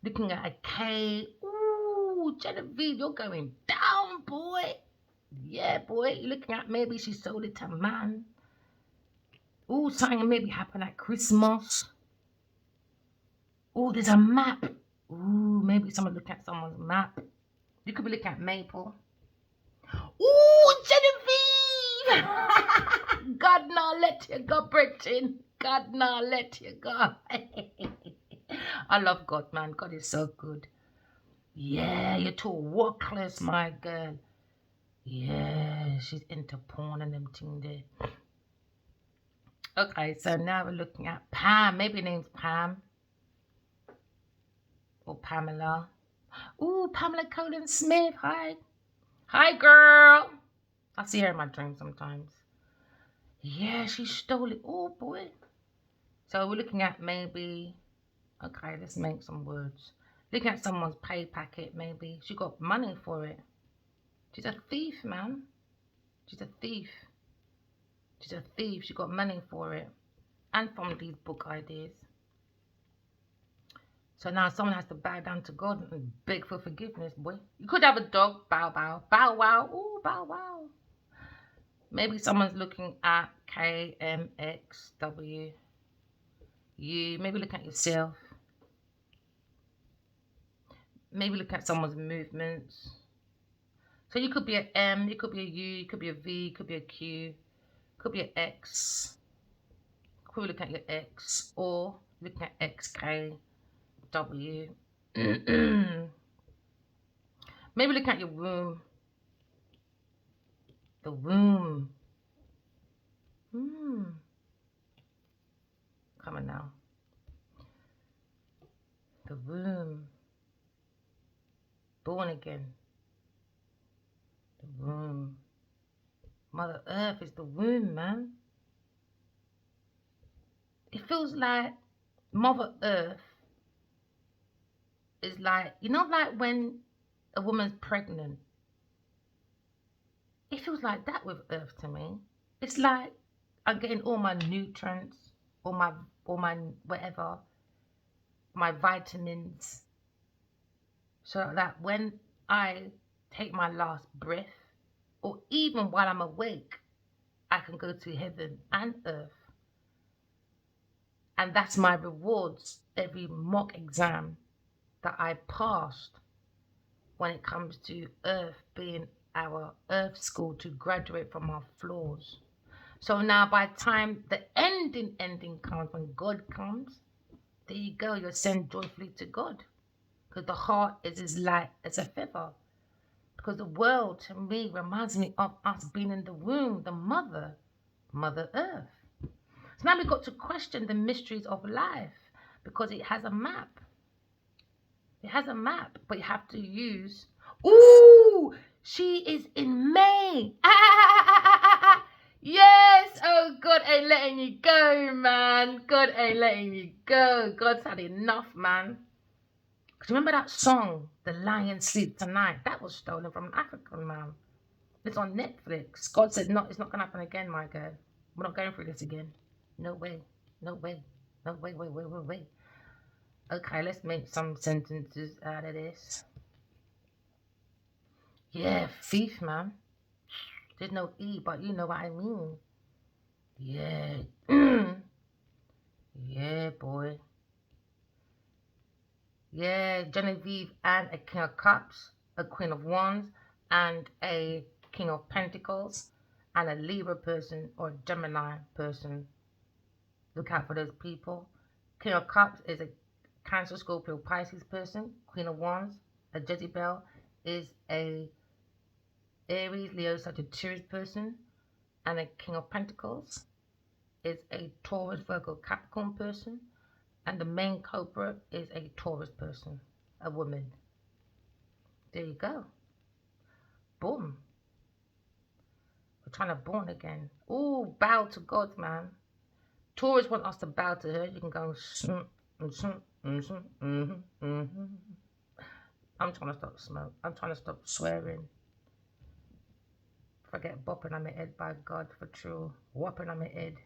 looking at a K. Ooh, Genevieve, you're going down, boy. Yeah, boy. You're looking at maybe she sold it to a man. Ooh, something maybe happened at Christmas. Ooh, there's a map. Ooh, maybe someone looking at someone's map. You could be looking at Maple. Ooh, Genevieve! God now let you go, Britain. God now let you go. I love God, man. God is so good. Yeah, you're too workless, my girl. Yeah, she's into porn and them things there. Okay, so now we're looking at Pam. Maybe her name's Pam. Or Pamela. Ooh, Pamela Colin Smith. Hi. Hi, girl. I see her in my dreams sometimes. Yeah, she stole it. Oh, boy. So we're looking at maybe... Okay, let's make some words. Looking at someone's pay packet, maybe. She got money for it. She's a thief, man. She's a thief. She's a thief. She got money for it. And from these book ideas. So now someone has to bow down to God and beg for forgiveness, boy. You could have a dog. Bow, bow. Bow, wow. Ooh, bow, wow. Maybe someone's looking at K, M, X, W, U. Maybe look at yourself. Maybe look at someone's movements. So you could be an M, you could be a U, you could be a V, you could be a Q, could be an X. Could be looking at your X, or looking at XK, W. Maybe look at your womb. The womb. Come on now. The womb. Born again. The womb. Mother Earth is the womb, man. It feels like Mother Earth is like, you know, like when a woman's pregnant. It feels like that with Earth to me. It's like I'm getting all my nutrients, all my whatever, my vitamins. So that when I take my last breath, or even while I'm awake, I can go to heaven and earth. And that's my rewards every mock exam that I passed when it comes to earth being our earth school to graduate from our flaws. So now by the time the ending comes, when God comes, there you go, you're sent joyfully to God. Because the heart is as light as a feather. Because the world to me reminds me of us being in the womb, the Mother Earth. So now we've got to question the mysteries of life because it has a map. It has a map, but you have to use. Ooh, she is in May. Yes. Oh, God ain't letting you go, man. God ain't letting you go. God's had enough, man. Because remember that song, The Lion Sleeps Tonight? That was stolen from an African man. It's on Netflix. God said, no, it's not going to happen again, my girl. We're not going through this again. No way. No way. No way, wait. Okay, let's make some sentences out of this. Yeah, thief, man. There's no E, but you know what I mean. Yeah. Yeah, boy. Yeah, Genevieve and a King of Cups, a Queen of Wands, and a King of Pentacles, and a Libra person or Gemini person. Look out for those people. King of Cups is a Cancer, Scorpio, Pisces person. Queen of Wands, a Jezebel, is a Aries, Leo, Sagittarius person. And a King of Pentacles is a Taurus, Virgo, Capricorn person. And the main Cobra is a Taurus person, a woman. There you go. Boom. We're trying to born again. Oh, bow to God, man. Taurus want us to bow to her. You can go. I'm trying to stop smoke. I'm trying to stop swearing. Forget bopping on my head, by God, for true. Whopping on my head.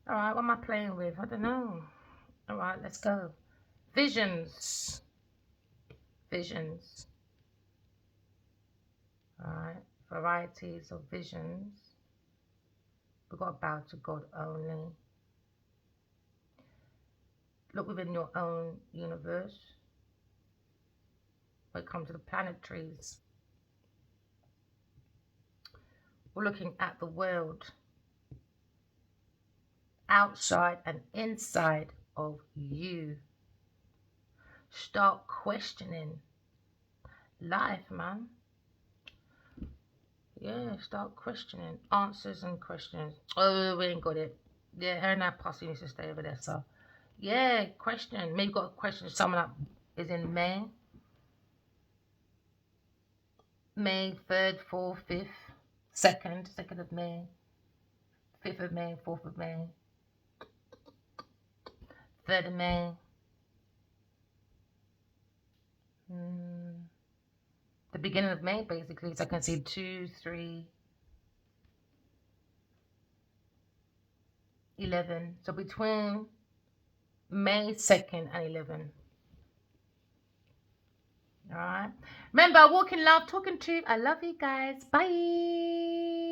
Alright, what am I playing with? I don't know. Alright, let's go. Visions. Visions. Alright, varieties of visions. We've got to bow to God only. Look within your own universe. When it comes to the planetaries, we're looking at the world outside and inside of you. Start questioning life, man. Yeah, start questioning answers and questions. Oh, we ain't got it. Yeah, her and that posse needs to stay over there, so. Yeah, question. Maybe got a question someone that is in May. May 3rd, 4th, 5th, 2nd of May, 5th of May, 4th of May, 3rd of May. The beginning of May, basically. So I can see 2, 3, 11. So between May 2nd and 11. All right. Remember, walk in love, talking truth. I love you guys. Bye.